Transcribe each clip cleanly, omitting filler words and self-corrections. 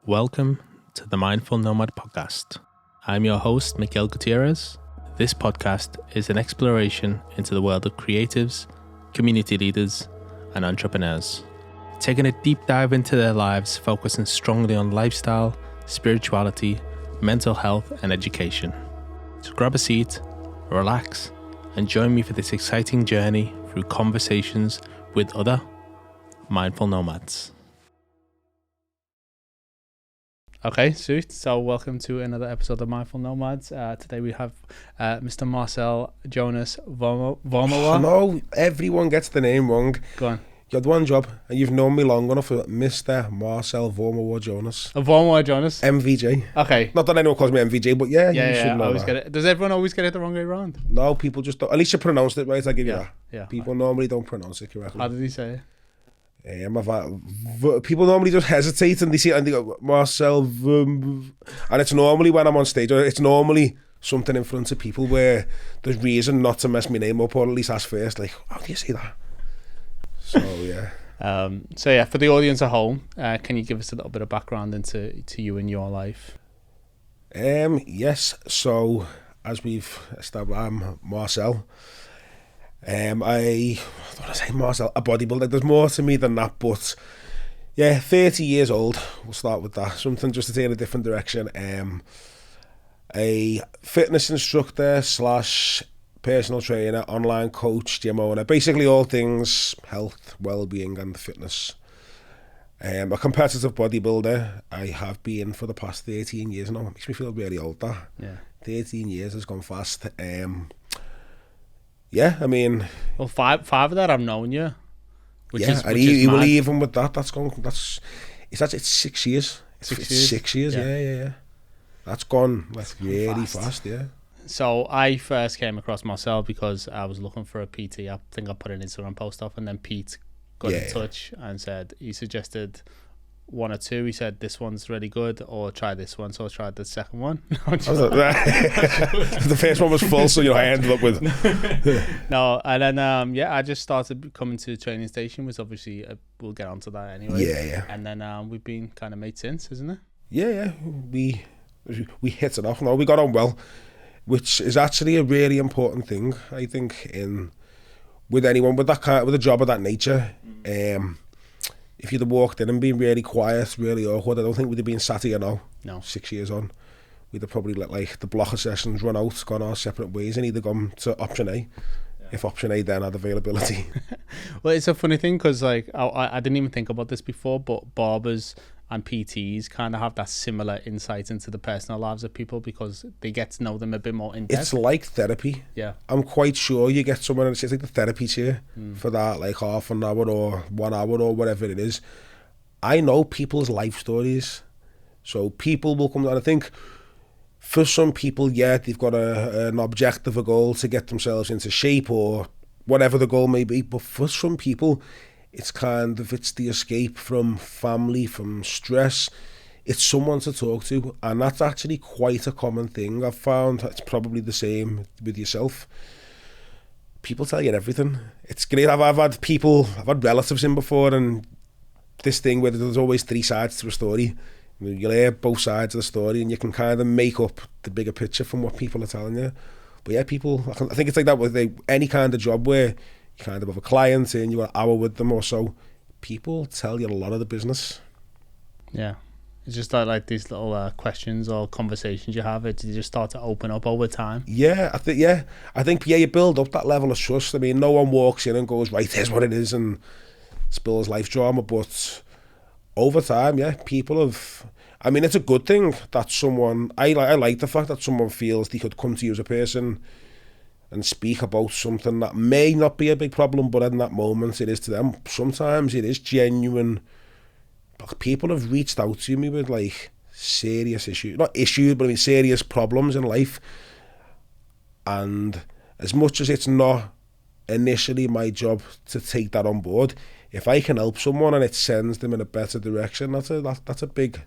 Welcome to the Mindful Nomad podcast. I'm your host, Miguel Gutierrez. This podcast is an exploration into the world of creatives, community leaders, and entrepreneurs, taking a deep dive into their lives, focusing strongly on lifestyle, spirituality, mental health, and education. So grab a seat, relax, and join me for this exciting journey through conversations with other mindful nomads. Okay, sweet. So welcome to another episode of Mindful Nomads. Today we have Mr. Marcel Jonas Vormawah. No, everyone gets the name wrong. Go on. You had one job, and you've known me long enough for Mr. Marcel Vormawah Jonas. Vormawah Jonas? MVJ. Okay. Not that anyone calls me MVJ, but you should know always that. get it. Does everyone always get it the wrong way around? No, people just don't. At least you pronounced it right, I give you that. Yeah. People normally don't pronounce it correctly. How did he say it? People normally just hesitate and they see it and they go, Marcel, and it's normally when I'm on stage, or it's normally something in front of people where there's reason not to mess my name up, or at least ask first, like, how do you say that? So, yeah. For the audience at home, can you give us a little bit of background into you and your life? Yes, so as we've established, I'm Marcel. I don't want to say Marcel, a bodybuilder. There's more to me than that, but yeah, 30 years old. We'll start with that. Something just to take in a different direction. A fitness instructor / personal trainer, online coach, gym owner, basically all things health, well-being and fitness. A competitive bodybuilder. I have been for the past 13 years now. It makes me feel really old, that. Yeah. 13 years has gone fast. Yeah, I mean... Well, five of that I've known you. Which is even with that, it's 6 years. It's 6 years, yeah. That's gone really fast, yeah. So I first came across Marcel because I was looking for a PT. I think I put an Instagram post up, and then Pete got in touch and said, he suggested one or two. He said, this one's really good, or try this one. So I tried the second one. The first one was full, so I ended up with... No, and then, I just started coming to the training station, which obviously we'll get onto that anyway. Yeah. And then we've been kind of mates since, isn't it? Yeah. We hit it off now. We got on well, which is actually a really important thing, I think, with anyone with a job of that nature. If you'd have walked in and been really quiet, really awkward, I don't think we'd have been sat here now. No. 6 years on. We'd have probably let the block of sessions run out, gone our separate ways, and either gone to option A, if option A then had availability. Well, it's a funny thing because I didn't even think about this before, but barbers and PTs kind of have that similar insight into the personal lives of people because they get to know them a bit more in depth. It's like therapy. Yeah. I'm quite sure you get someone and it's like the therapy chair for that, like half an hour or 1 hour or whatever it is. I know people's life stories. So people will come, and I think for some people, they've got an objective, a goal to get themselves into shape or whatever the goal may be. But for some people, it's the escape from family, from stress. It's someone to talk to, and that's actually quite a common thing. I've found it's probably the same with yourself. People tell you everything. It's great. I've had relatives in before, and this thing where there's always three sides to a story. You'll hear both sides of the story, and you can kind of make up the bigger picture from what people are telling you. But yeah, I think it's like that with any kind of job where you kind of have a client and you've got an hour with them or so. People tell you a lot of the business. Yeah. It's just like these little questions or conversations you have. You just start to open up over time. Yeah, I think you build up that level of trust. I mean, no one walks in and goes, right, here's what it is, and spills life drama. But over time, people have... I mean, it's a good thing that someone... I like the fact that someone feels they could come to you as a person and speak about something that may not be a big problem, but in that moment it is to them. Sometimes it is genuine. People have reached out to me with serious issues, not issues, but I mean serious problems in life. And as much as it's not initially my job to take that on board, if I can help someone and it sends them in a better direction, that's a big...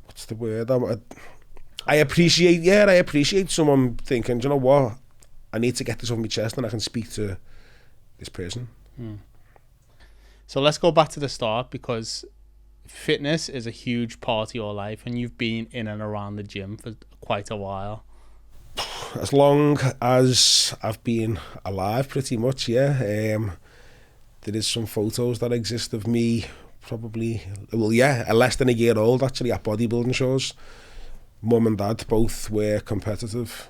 What's the word? I appreciate someone thinking, do you know what? I need to get this off my chest and I can speak to this person. So let's go back to the start, because fitness is a huge part of your life, and you've been in and around the gym for quite a while. As long as I've been alive, pretty much, yeah. There is some photos that exist of me, probably, well, yeah, less than a year old, actually, at bodybuilding shows. Mum and dad both were competitive.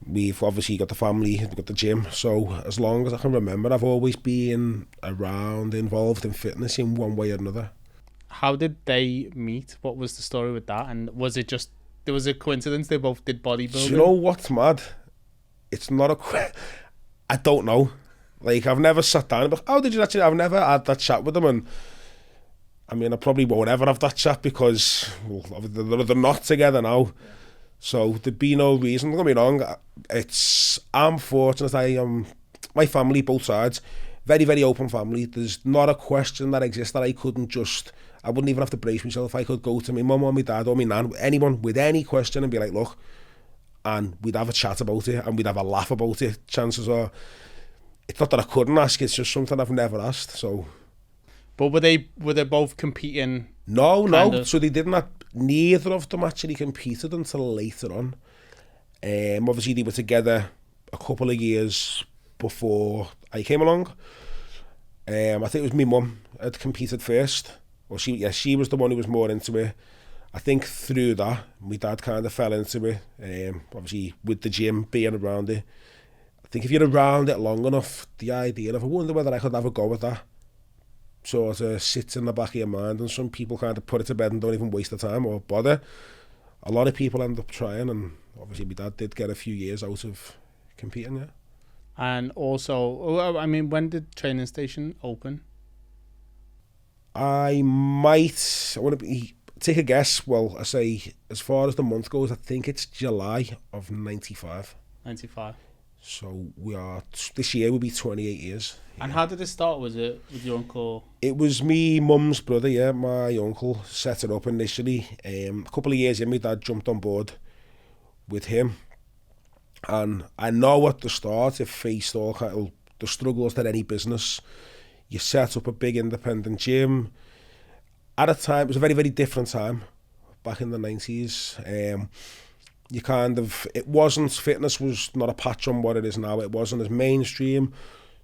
We've obviously got the family, we've got the gym, so as long as I can remember, I've always been around, involved in fitness in one way or another. How did they meet? What was the story with that? And was it just, there was a coincidence they both did bodybuilding? Do you know what's mad? It's not I don't know. Like, I've never sat down and been, how did you actually, I've never had that chat with them, and I mean, I probably won't ever have that chat because they're not together now. Yeah. So there'd be no reason. Don't get me wrong. I'm fortunate. My family, both sides, very, very open family. There's not a question that exists that I wouldn't even have to brace myself. I could go to my mum or my dad or my nan, anyone with any question and be like, look, and we'd have a chat about it and we'd have a laugh about it. Chances are, it's not that I couldn't ask, it's just something I've never asked, so. But were they both competing? No. So they didn't. Neither of them actually competed until later on. Obviously, they were together a couple of years before I came along. I think it was my mum had competed first. Well, she was the one who was more into it. I think through that, my dad kind of fell into it. Obviously, with the gym, being around it. I think if you're around it long enough, the idea of, I wonder whether I could have a go at that, sort of sits in the back of your mind, and some people kind of put it to bed and don't even waste the time or bother. A lot of people end up trying, and obviously my dad did get a few years out of competing, yeah. And also, I mean, when did Training Station open? I want to take a guess. Well, I say, as far as the month goes, I think it's July of 95. 95. So this year will be 28 years. And how did it start? Was it with your uncle? It was me mum's brother, yeah. My uncle set it up initially. A couple of years in, my dad jumped on board with him. And I know at the start it faced all kind of the struggles that any business. You set up a big independent gym. At a time, it was a very, very different time, back in the 90s. Fitness was not a patch on what it is now. It wasn't as mainstream.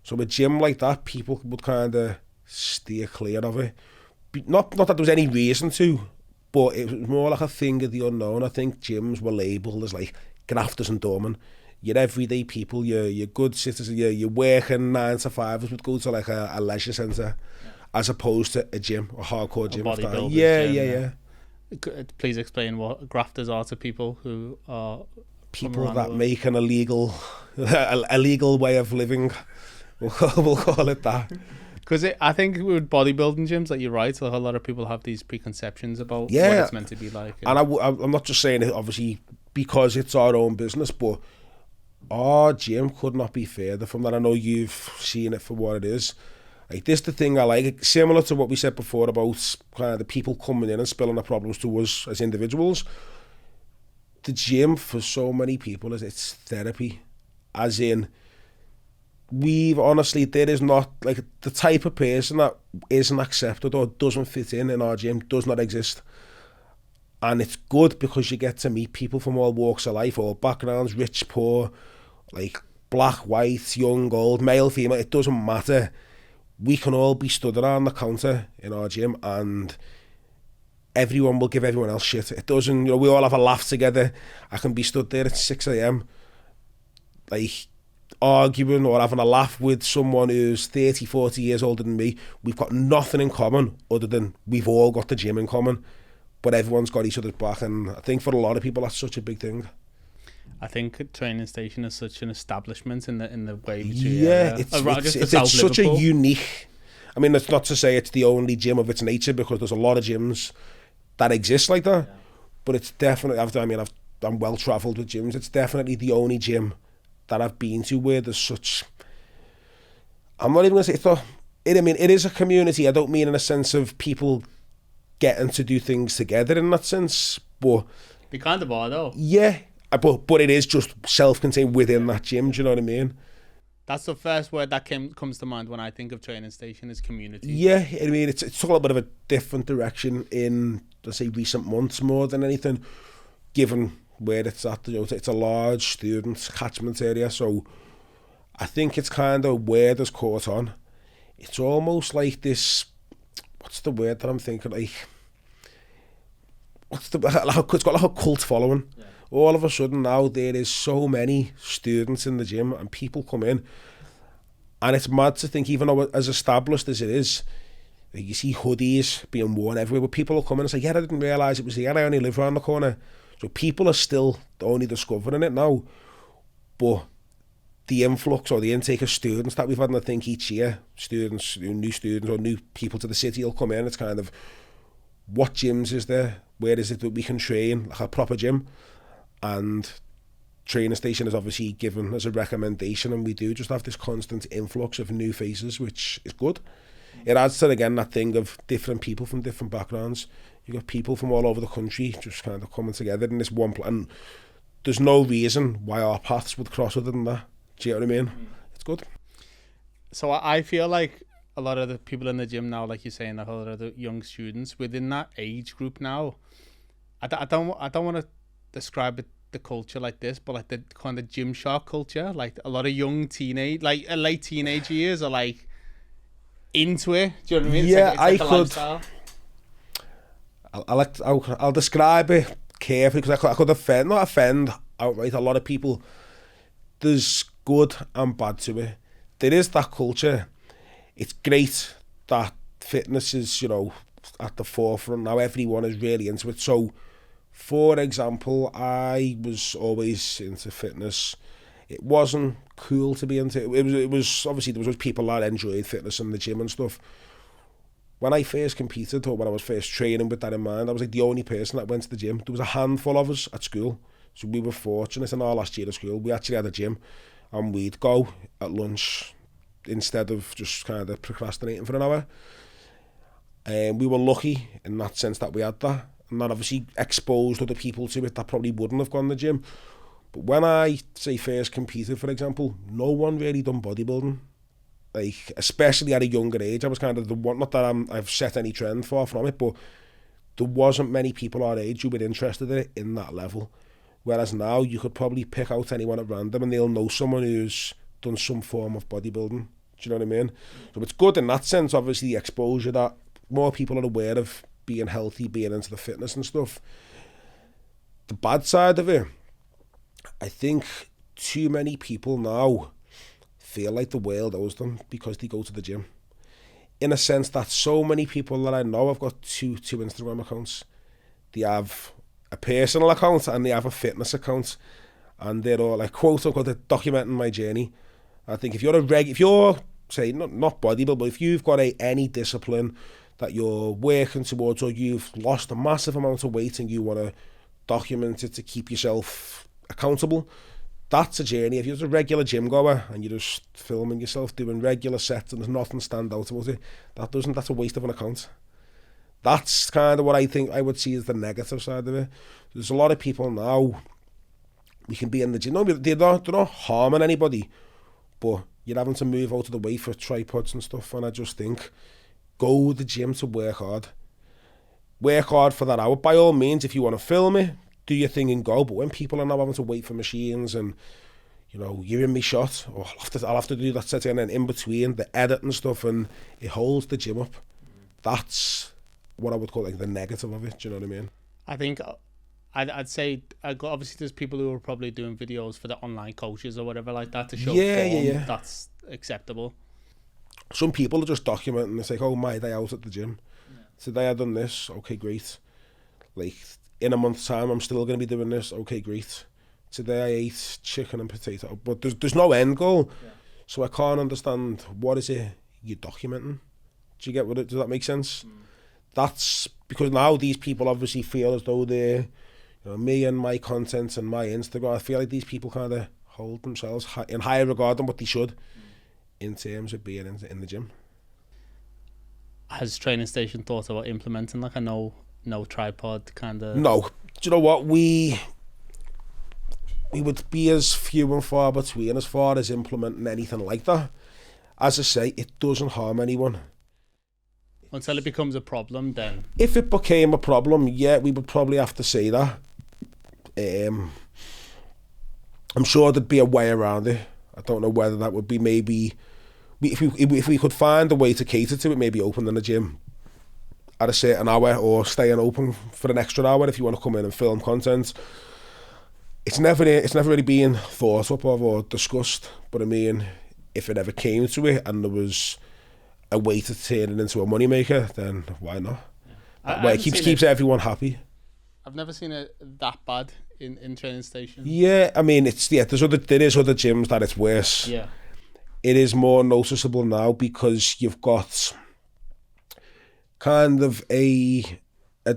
So a gym like that, people would kind of steer clear of it. Not that there was any reason to, but it was more like a thing of the unknown. I think gyms were labelled as like grafters and doormen. Your everyday people, your good citizens, your working 9 to 5s would go to like a leisure centre, as opposed to a gym, a hardcore gym. Yeah. Please explain what grafters are to people who are people that make an illegal way of living. We'll call it that. Because I think with bodybuilding gyms, like you're right, a whole lot of people have these preconceptions about what it's meant to be like. And I'm not just saying it, obviously, because it's our own business, but our gym could not be further from that. I know you've seen it for what it is. Like, this is the thing I like, similar to what we said before about kind of the people coming in and spilling their problems to us as individuals. The gym for so many people it's therapy, as in, there is not, like, the type of person that isn't accepted or doesn't fit in our gym does not exist. And it's good because you get to meet people from all walks of life, all backgrounds, rich, poor, like black, white, young, old, male, female, it doesn't matter. We can all be stood around the counter in our gym and everyone will give everyone else shit. It doesn't, we all have a laugh together. I can be stood there at 6 a.m. like arguing or having a laugh with someone who's 30, 40 years older than me. We've got nothing in common other than we've all got the gym in common, but everyone's got each other's back, and I think for a lot of people that's such a big thing. I think Training Station is such an establishment in the way it's such a unique. I mean, that's not to say it's the only gym of its nature, because there's a lot of gyms that exist like that. Yeah. But it's definitely. I'm well travelled with gyms. It's definitely the only gym that I've been to where there's such. I'm not even gonna say it's not. It is a community. I don't mean in a sense of people getting to do things together in that sense, but they kind of are though. Yeah. But it is just self-contained within that gym. Do you know what I mean? That's the first word that comes to mind when I think of training station is community. Yeah, I mean, it's took a little bit of a different direction in, let's say, recent months more than anything, given where it's at. You know, it's a large student catchment area, so I think it's kind of where there's caught on. It's almost like this, what's the word that I'm thinking, like, it's got like a cult following. Yeah. All of a sudden now there is so many students in the gym and people come in, and it's mad to think, even though as established as it is, you see hoodies being worn everywhere, but people will come in and say, yeah, I didn't realise it was here, I only live around the corner. So people are still only discovering it now, but the influx or the intake of students that we've had, and I think each year, students, new students or new people to the city will come in, it's kind of, what gyms is there? Where is it that we can train like a proper gym? And training station is obviously given as a recommendation, and we do just have this constant influx of new faces, which is good. It adds to, again, that thing of different people from different backgrounds. You've got people from all over the country just kind of coming together in this one plan. There's no reason why our paths would cross other than that. Do you know what I mean? It's good. So I feel like a lot of the people in the gym now, like you're saying, a lot of the young students within that age group now, I don't want to describe it, the culture like this, but like the kind of Gymshark culture, like a lot of young teenage, like late teenage years are like into it. Do you know what I mean? Yeah, it's like I'll describe it carefully, because I could not offend outright a lot of people. There's good and bad to it. There is that culture. It's great that fitness is, you know, at the forefront now. Everyone is really into it. So, for example, I was always into fitness. It wasn't cool to be into it. It was obviously, there was people that enjoyed fitness in the gym and stuff. When I first competed, or when I was first training with that in mind, I was like the only person that went to the gym. There was a handful of us at school, so we were fortunate in our last year of school. We actually had a gym, and we'd go at lunch instead of just kind of procrastinating for an hour. And we were lucky in that sense that we had that, and that obviously exposed other people to it that probably wouldn't have gone to the gym. But when I, say, first competed, for example, no one really done bodybuilding. Like, especially at a younger age, I was kind of the one, not that I've set any trend far from it, but there wasn't many people our age who were interested in it in that level. Whereas now, you could probably pick out anyone at random and they'll know someone who's done some form of bodybuilding. Do you know what I mean? So it's good in that sense, obviously, the exposure that more people are aware of being healthy, being into the fitness and stuff. The bad side of it, I think too many people now feel like the world owes them because they go to the gym. In a sense that so many people that I know, I've got two Instagram accounts. They have a personal account and they have a fitness account, and they're all like, quote unquote, documenting my journey. I think if you're say not bodybuilder, but if you've got any discipline that you're working towards, or you've lost a massive amount of weight and you want to document it to keep yourself accountable, that's a journey. If you're just a regular gym goer and you're just filming yourself doing regular sets and there's nothing stand out about it, that's a waste of an account. That's kind of what I think I would see as the negative side of it. There's a lot of people now, we can be in the gym, no, they're not harming anybody, but you're having to move out of the way for tripods and stuff, and I just think, go to the gym to work hard. Work hard for that hour. By all means, if you want to film it, do your thing and go. But when people are now having to wait for machines and, you know, you're in me shot, or I'll have to do that setting, and then in between the edit and stuff, and it holds the gym up. That's what I would call like the negative of it. Do you know what I mean? I think I'd say obviously there's people who are probably doing videos for the online coaches or whatever like that to show form. That's acceptable. Some people are just documenting. It's like, oh, my day out at the gym. Yeah. Today I done this. Okay, great. Like, in a month's time, I'm still going to be doing this. Okay, great. Today I ate chicken and potato. But there's no end goal. Yeah. So I can't understand, what is it you're documenting? Do you get what it? Does that make sense? That's because now these people obviously feel as though they're, you know, me and my content and my Instagram, I feel like these people kind of hold themselves in higher regard than what they should in terms of being in the gym. Has Training Station thought about implementing like a no tripod kind of? No. Do you know what? we would be as few and far between as far as implementing anything like that. As I say, it doesn't harm anyone. Until it becomes a problem, then. If it became a problem, yeah, we would probably have to say that. I'm sure there'd be a way around it. I don't know whether that would be maybe, if we could find a way to cater to it, maybe opening the gym at a certain hour or staying open for an extra hour if you want to come in and film content. It's never really been thought up of or discussed, but I mean, if it ever came to it and there was a way to turn it into a moneymaker, then why not? That way it keeps everyone happy. I've never seen it that bad in training stations. Yeah, I mean, there is other gyms that it's worse. Yeah. It is more noticeable now because you've got kind of a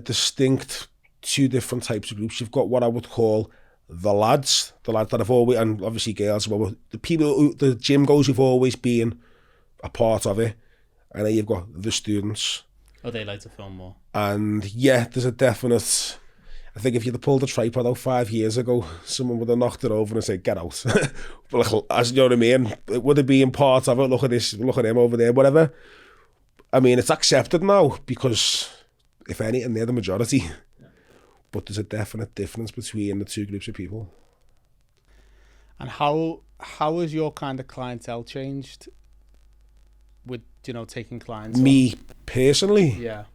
distinct two different types of groups. You've got what I would call the lads that have always, and obviously girls, well, the people, the gym goers who've always been a part of it, and then you've got the students. Oh, they like to film more. And yeah, there's a definite, I think if you'd have pulled a tripod out 5 years ago, someone would have knocked it over and said, get out. But like, as you know what I mean, it would have been part of it. Look at this, look at him over there, whatever. I mean, it's accepted now because, if anything, they're the majority. Yeah. But there's a definite difference between the two groups of people. And how has your kind of clientele changed with, taking clients Me on? Personally? Yeah.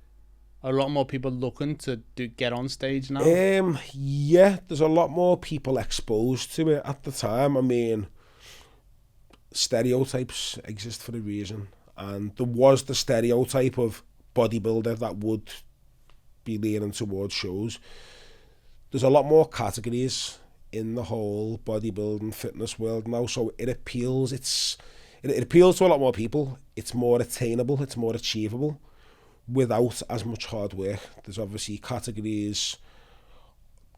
A lot more people looking to get on stage now? Yeah, there's a lot more people exposed to it at the time. I mean, stereotypes exist for a reason. And there was the stereotype of bodybuilder that would be leaning towards shows. There's a lot more categories in the whole bodybuilding fitness world now, so it appeals. It appeals to a lot more people. It's more attainable. It's more achievable without as much hard work. There's obviously categories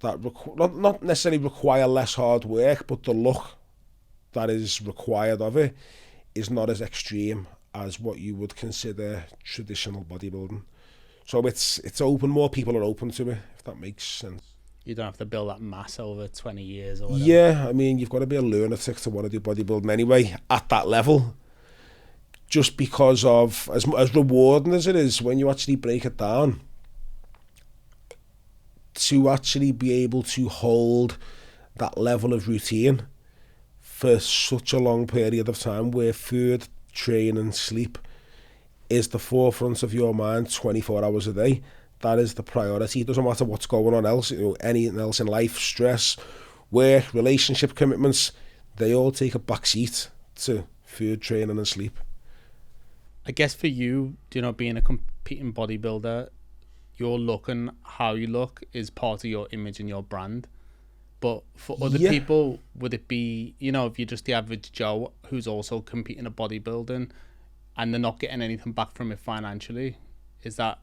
that not necessarily require less hard work, but the look that is required of it is not as extreme as what you would consider traditional bodybuilding. So it's open, more people are open to it, if that makes sense. You don't have to build that mass over 20 years or whatever. Yeah, I mean, you've got to be a lunatic to want to do bodybuilding anyway, at that level. Just because of, as rewarding as it is, when you actually break it down, to actually be able to hold that level of routine for such a long period of time where food, training, sleep is the forefront of your mind 24 hours a day. That is the priority. It doesn't matter what's going on else, anything else in life, stress, work, relationship commitments, they all take a back seat to food, training and sleep. I guess for you, being a competing bodybuilder, your look and how you look is part of your image and your brand. But for other people, would it be, if you're just the average Joe who's also competing in bodybuilding and they're not getting anything back from it financially, is that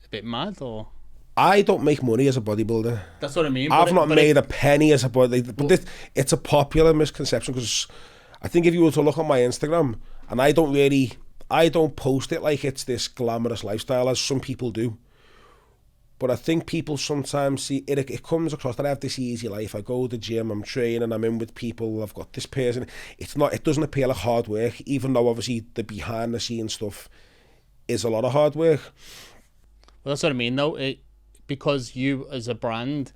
a bit mad? Or I don't make money as a bodybuilder. That's what I mean. I've not made a penny as a bodybuilder. But it's a popular misconception because I think if you were to look at my Instagram, and I don't post it like it's this glamorous lifestyle as some people do. But I think people sometimes see it. It comes across that I have this easy life. I go to the gym, I'm training, I'm in with people, I've got this person. It doesn't appear like hard work, even though obviously the behind the scenes stuff is a lot of hard work. Well, that's what I mean, though. Because you as a brand,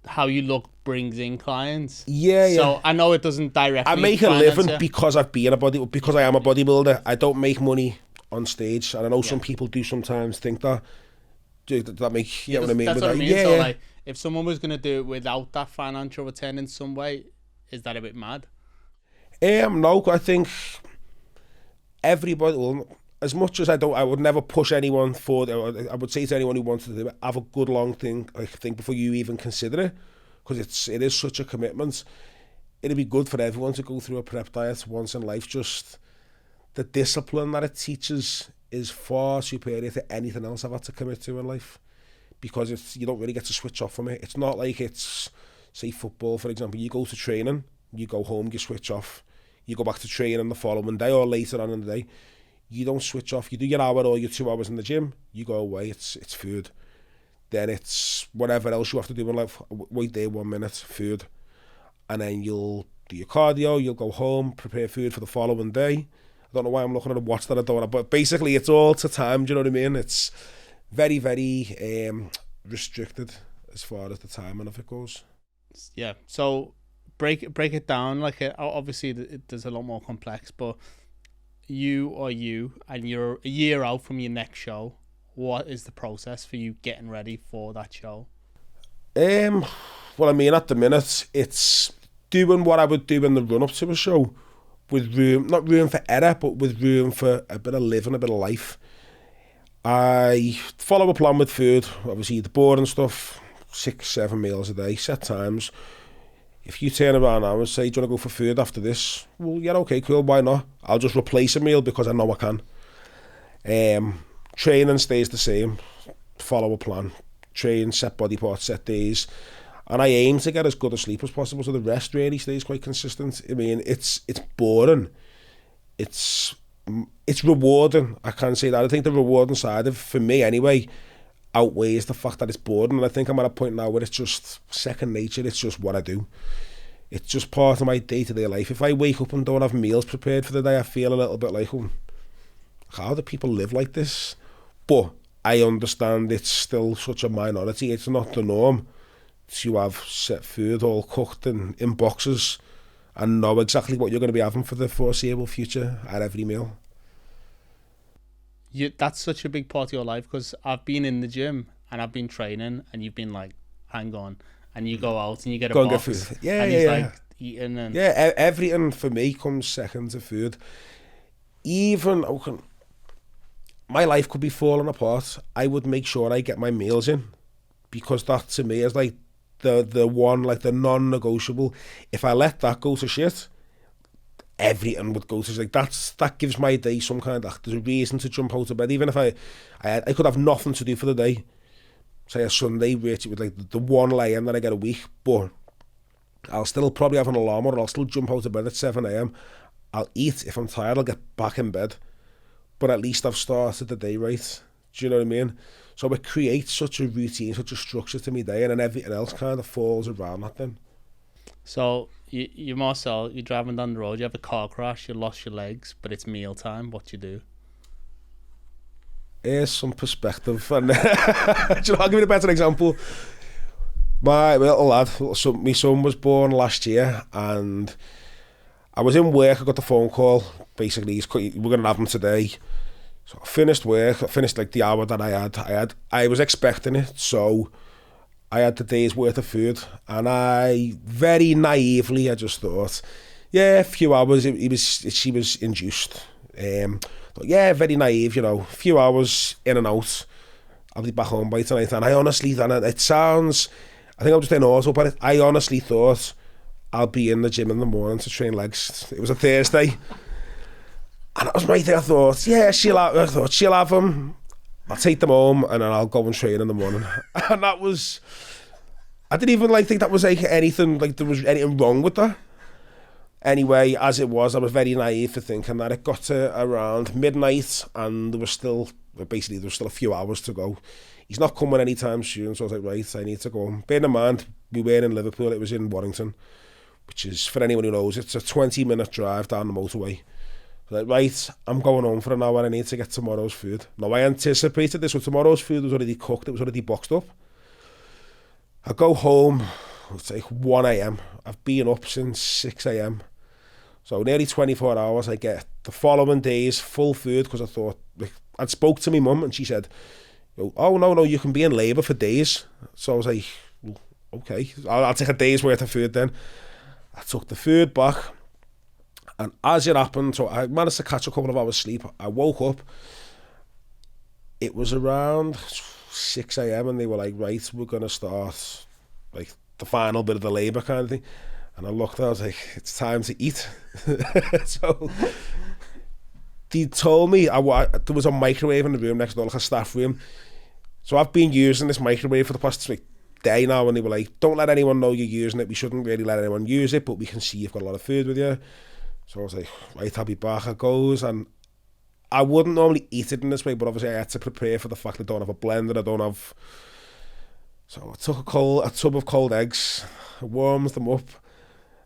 how you look brings in clients. Yeah. So I know it doesn't directly. I make a living because I am a bodybuilder. I don't make money on stage, and I know some people do sometimes think that. That makes, you know what I mean? That's what I mean. Yeah, so, yeah. like, if someone was going to do it without that financial return in some way, is that a bit mad? No, I think everybody, well, as much as I would never push anyone forward. I would say to anyone who wants to do it, have a good long think before you even consider it, because it is such a commitment. It'd be good for everyone to go through a prep diet once in life. Just the discipline that it teaches is far superior to anything else I've had to commit to in life, because you don't really get to switch off from it. It's not like it's, say, football, for example. You go to training, you go home, you switch off, you go back to training the following day or later on in the day. You don't switch off. You do your hour or your 2 hours in the gym, you go away, it's food. Then it's whatever else you have to do in life. Wait there 1 minute, food. and then you'll do your cardio, you'll go home, prepare food for the following day. I don't know why I'm looking at a watch that I don't, but basically it's all to time, do you know what I mean? It's very, very restricted as far as the timing of it goes. Yeah, so break it down, like obviously there's a lot more complex, but you and you're a year out from your next show. What is the process for you getting ready for that show? Well, I mean, at the minute, it's doing what I would do in the run-up to a show, with room, not room for error, but with room for a bit of living, a bit of life. I follow a plan with food, obviously the boring stuff, 6-7 meals a day, set times. If you turn around now and say, do you want to go for food after this? Well, yeah, okay, cool, why not? I'll just replace a meal because I know I can. Training stays the same, follow a plan. Train, set body parts, set days. And I aim to get as good a sleep as possible, so the rest really stays quite consistent. I mean, it's boring. It's rewarding, I can't say that. I think the rewarding side of, for me anyway, outweighs the fact that it's boring. And I think I'm at a point now where it's just second nature. It's just what I do. It's just part of my day-to-day life. If I wake up and don't have meals prepared for the day, I feel a little bit like, oh, how do people live like this? But I understand it's still such a minority. It's not the norm to have set food all cooked in boxes and know exactly what you're going to be having for the foreseeable future at every meal. That's such a big part of your life, because I've been in the gym and I've been training and you've been like, hang on, and you go out and you get a box and get food. Yeah, and he's like eating and everything for me comes second to food. Even my life could be falling apart, I would make sure I get my meals in, because that to me is like the one, like the non-negotiable. If I let that go to shit, everything would go to, like, that gives my day some kind of, there's a reason to jump out of bed. Even if I could have nothing to do for the day, say a Sunday, which it would like the one lay-in that I get a week, but I'll still probably have an alarm, or I'll still jump out of bed at 7 a.m. I'll eat. If I'm tired, I'll get back in bed, but at least I've started the day right. Do you know what I mean? So it creates such a routine, such a structure to my day, and then everything else kind of falls around that then. So you're Marcel, you're driving down the road, you have a car crash, you lost your legs, but it's meal time. What do you do? Here's some perspective. And I'll give you a better example. My little lad, my son was born last year, and I was in work. I got the phone call. Basically, we're going to have him today. So I finished work. I finished like the hour that I was expecting it. So I had the day's worth of food, and I very naively, I just thought, yeah, a few hours. She was induced. But yeah, very naive, you know, a few hours in and out. I'll be back home by tonight. And I honestly, it sounds, I think I'm just in auto, but I honestly thought I'll be in the gym in the morning to train legs. It was a Thursday. And that was my thing. I thought, yeah, she'll have them. I'll take them home and then I'll go and train in the morning. And that was, I didn't even think that was like anything, like there was anything wrong with that. Anyway, as it was, I was very naive for thinking that. It got to around midnight and there was still a few hours to go. He's not coming anytime soon, so I was like, right, I need to go home. Bear in mind, we were in Liverpool, it was in Warrington, which is, for anyone who knows, it's a 20-minute drive down the motorway. Like, right, I'm going home for an hour, I need to get tomorrow's food. Now, I anticipated this, so tomorrow's food was already cooked, it was already boxed up. I go home, it's like 1 a.m. I've been up since 6 a.m. So nearly 24 hours, I get the following day's full food, because I thought, I'd spoke to my mum and she said, oh, no, you can be in labour for days. So I was like, well, okay, I'll take a day's worth of food then. I took the food back, and as it happened, so I managed to catch a couple of hours sleep. I woke up, it was around 6 a.m. and they were like, right, we're going to start like the final bit of the labour kind of thing. And I looked, I was like, it's time to eat. So they told me there was a microwave in the room next door, like a staff room. So I've been using this microwave for the past day now, and they were like, don't let anyone know you're using it. We shouldn't really let anyone use it, but we can see you've got a lot of food with you. So I was like, right, I'll be back. I goes, and I wouldn't normally eat it in this way, but obviously I had to prepare for the fact I don't have a blender, I don't have... So I took a tub of cold eggs, I warmed them up,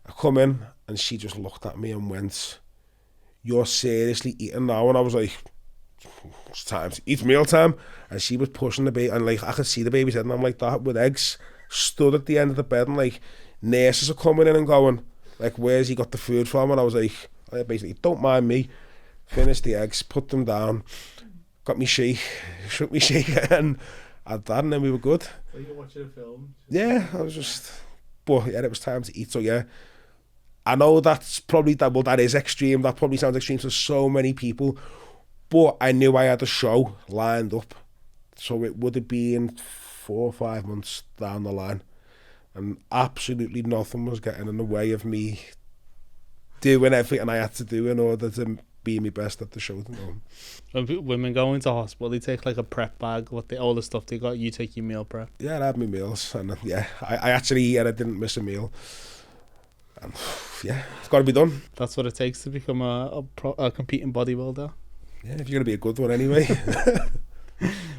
I come in and she just looked at me and went, "You're seriously eating now?" And I was like, "It's time to eat, mealtime." And she was pushing the baby, and like I could see the baby's head, and I'm like that with eggs, stood at the end of the bed, and like nurses are coming in and going, like, "Where's he got the food from?" And I was like, basically, "Don't mind me." Finished the eggs, put them down, got me shake, shook me shake, and had that, and then we were good. So you're watching a film? Yeah, I was just, but yeah, it was time to eat. So yeah, I know that's probably that is extreme. That probably sounds extreme to so many people, but I knew I had a show lined up, so it would have been 4 or 5 months down the line, and absolutely nothing was getting in the way of me doing everything I had to do in order to be my best at the show. When women go into hospital, they take like a prep bag, all the stuff they got. You take your meal prep. Yeah, I had my meals, and yeah, I actually I didn't miss a meal. And yeah, it's got to be done. That's what it takes to become a competing bodybuilder. Yeah, if you're gonna be a good one anyway.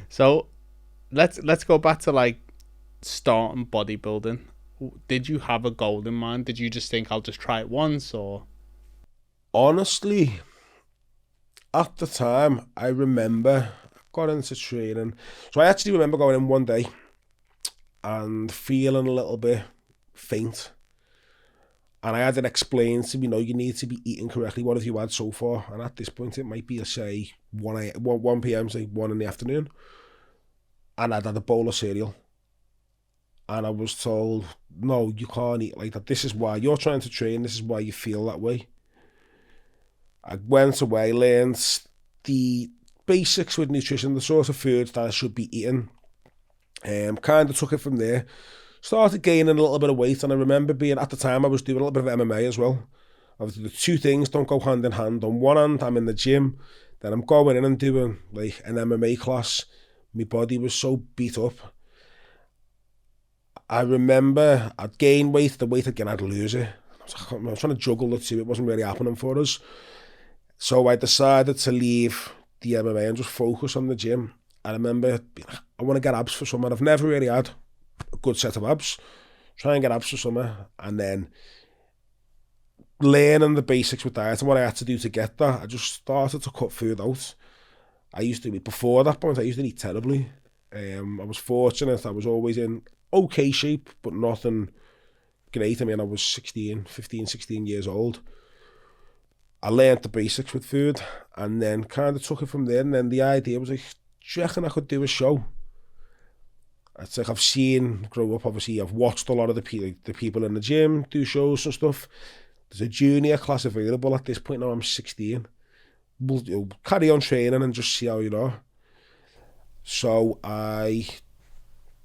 So, let's go back to like starting bodybuilding. Did you have a goal in mind? Did you just think I'll just try it once, or? Honestly, at the time, I remember I got into training. So I actually remember going in one day and feeling a little bit faint. And I had it explained to me, you need to be eating correctly. What have you had so far? And at this point, it might be, say, 1 p.m., say 1 in the afternoon. And I'd had a bowl of cereal. And I was told, no, you can't eat like that. This is why you're trying to train. This is why you feel that way. I went away, learned the basics with nutrition, the sort of foods that I should be eating. Kind of took it from there. Started gaining a little bit of weight, and I remember at the time I was doing a little bit of MMA as well. Obviously, the two things don't go hand in hand. On one hand, I'm in the gym, then I'm going in and doing like an MMA class. My body was so beat up. I remember I'd gain weight, the weight again, I'd lose it. I was trying to juggle the two, it wasn't really happening for us. So I decided to leave the MMA and just focus on the gym. I remember I want to get abs for summer. I've never really had a good set of abs. Try and get abs for summer, and then learning the basics with diet and what I had to do to get that. I just started to cut food out. I used to eat, before that point, I used to eat terribly. I was fortunate. I was always in okay shape, but nothing great. I mean, I was 15, 16 years old. I learned the basics with food, and then kind of took it from there. And then the idea was like, do you reckon I could do a show? It's like I've seen grow up, obviously, I've watched a lot of the people in the gym do shows and stuff. There's a junior class available at this point now. I'm 16. We'll carry on training and just see how you know. So I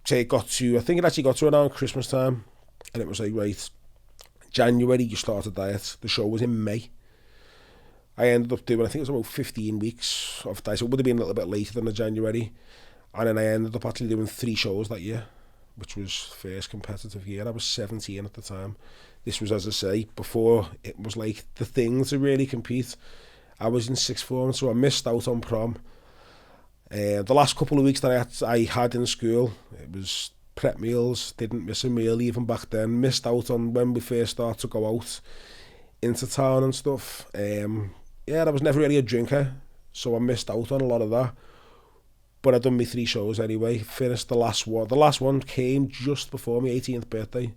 think it actually got to around Christmas time, and it was like, right, January you start a diet. The show was in May. I ended up doing, I think it was about 15 weeks of diet, so it would have been a little bit later than the January. And then I ended up actually doing 3 shows that year, which was first competitive year. I was 17 at the time. This was, as I say, before it was like the thing to really compete. I was in 6th form, so I missed out on prom. The last couple of weeks that I had in school, it was prep meals, didn't miss a meal even back then. Missed out on when we first started to go out into town and stuff. I was never really a drinker, so I missed out on a lot of that. But I'd done my 3 shows anyway, finished the last one. The last one came just before my 18th birthday.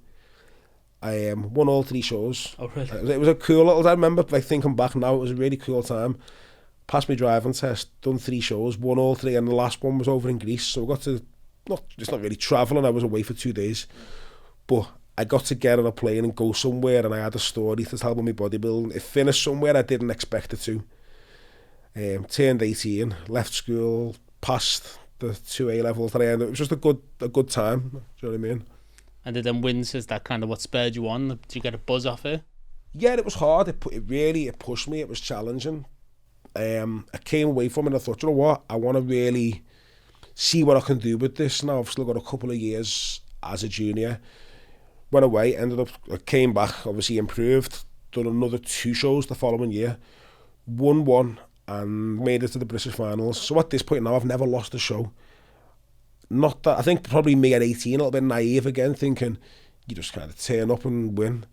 I won all 3 shows. Oh, really? It was a cool little, I remember, like, thinking back now, it was a really cool time. Passed my driving test, done 3 shows, won all 3, and the last one was over in Greece. So I got to, it's not really travelling, I was away for 2 days. But I got to get on a plane and go somewhere, and I had a story to tell about my bodybuilding. It finished somewhere I didn't expect it to. Turned 18, left school, passed the 2 A-levels that I ended. It was just a good time. Do you know what I mean? And did them wins, is that kind of what spurred you on? Did you get a buzz off it? Yeah, it was hard. It pushed me. It was challenging. I came away from it and I thought, you know what? I want to really see what I can do with this. Now I've still got a couple of years as a junior. Went away, came back, obviously improved, done another 2 shows the following year, won 1 and made it to the British finals. So at this point now, I've never lost a show. Not that, I think probably me at 18, a little bit naive again, thinking you just kind of turn up and win.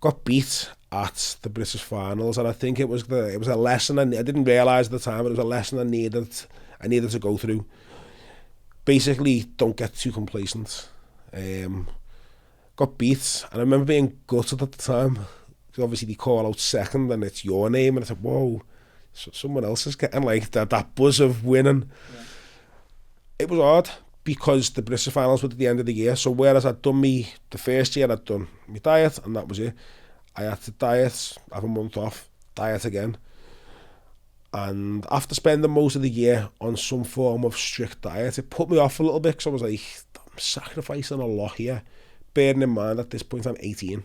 got beat at the British finals, and I think it was a lesson I didn't realise at the time, but it was a lesson I needed to go through. Basically, don't get too complacent. Got beat, and I remember being gutted at the time. Obviously, they call out second, and it's your name, and I said, "Whoa, someone else is getting like that buzz of winning." Yeah. It was hard because the British finals were at the end of the year. So whereas I'd done the first year, I'd done my diet, and that was it. I had to diet, have a month off, diet again. And after spending most of the year on some form of strict diet, it put me off a little bit because I was like, I'm sacrificing a lot here. Bearing in mind at this point I'm 18.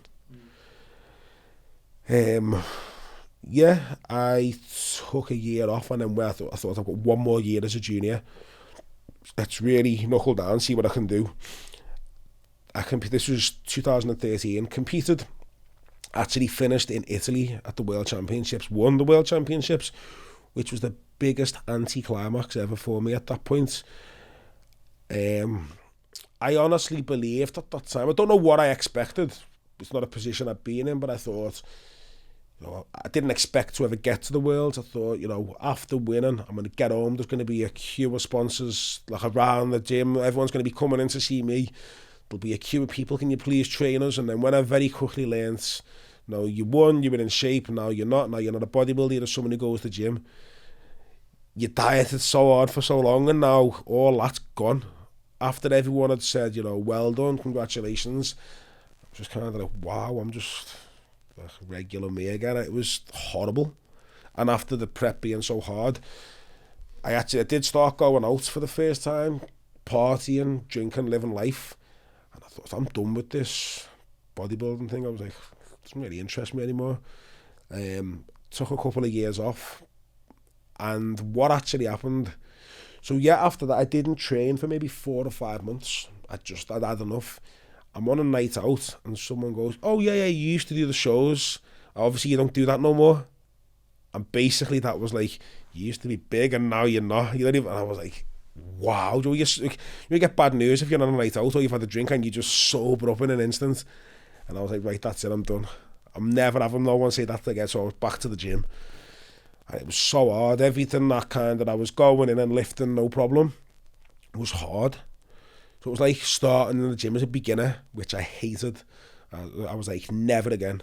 Yeah, I took a year off, and then I thought I've got one more year as a junior. Let's really knuckle down, see what I can do. This was 2013, competed. Actually finished in Italy at the World Championships, won the World Championships, which was the biggest anticlimax ever for me at that point. I honestly believed at that time, I don't know what I expected. It's not a position I've been in, but I thought, I didn't expect to ever get to the Worlds. I thought, after winning, I'm going to get home. There's going to be a queue of sponsors like around the gym. Everyone's going to be coming in to see me. There'll be a queue of people, can you please train us? And then when I very quickly learnt, you won, you were in shape, now you're not. Now you're not a bodybuilder, you're someone who goes to the gym. You dieted so hard for so long, and now all that's gone. After everyone had said, well done, congratulations, I was just kind of like, wow, I'm just like regular me again. It was horrible. And after the prep being so hard, I did start going out for the first time, partying, drinking, living life. And I thought, I'm done with this bodybuilding thing. I was like, it doesn't really interest me anymore. Took a couple of years off. And what actually happened, so yeah, after that I didn't train for maybe 4 or 5 months. I'd had enough. I'm on a night out and someone goes, oh yeah, you used to do the shows. Obviously you don't do that no more. And basically that was like, you used to be big and now you're not. You don't even, and I was like, wow, you get bad news if you're on a night out or you've had a drink and you just sober up in an instant. And I was like, right, that's it, I'm done. I'm never having no one say that again. So I was back to the gym. And it was so hard. Everything that I was going in and lifting, no problem, was hard. So it was like starting in the gym as a beginner, which I hated. I was like, never again.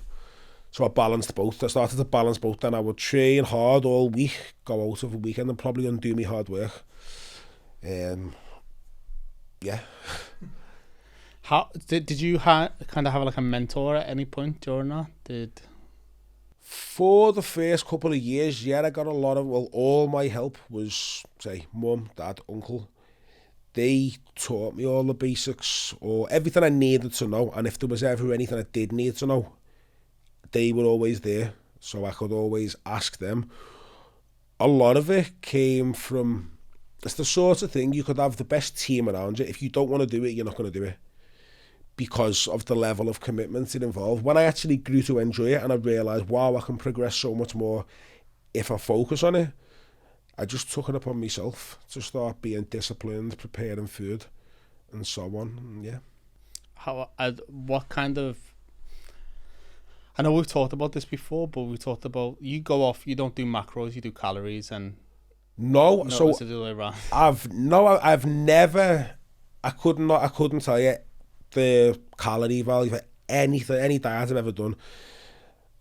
So I balanced both. I started to balance both. Then I would train hard all week, go out of a weekend and probably undo me hard work. Yeah. How did you kind of have like a mentor at any point during that? For the first couple of years, yeah, I got a lot of, all my help was, say, mum, dad, uncle. They taught me all the basics or everything I needed to know. And if there was ever anything I did need to know, they were always there. So I could always ask them. A lot of it came from, it's the sort of thing you could have the best team around you. If you don't want to do it, you're not going to do it, because of the level of commitment it involved. When I actually grew to enjoy it and I realised, wow, I can progress so much more if I focus on it, I just took it upon myself to start being disciplined, preparing food, and so on. And yeah. What kind of... I know we've talked about this before, but we talked about, you go off, you don't do macros, you do calories, and... No, so the other way around. I've never... I couldn't tell you the calorie value for any diet I've ever done,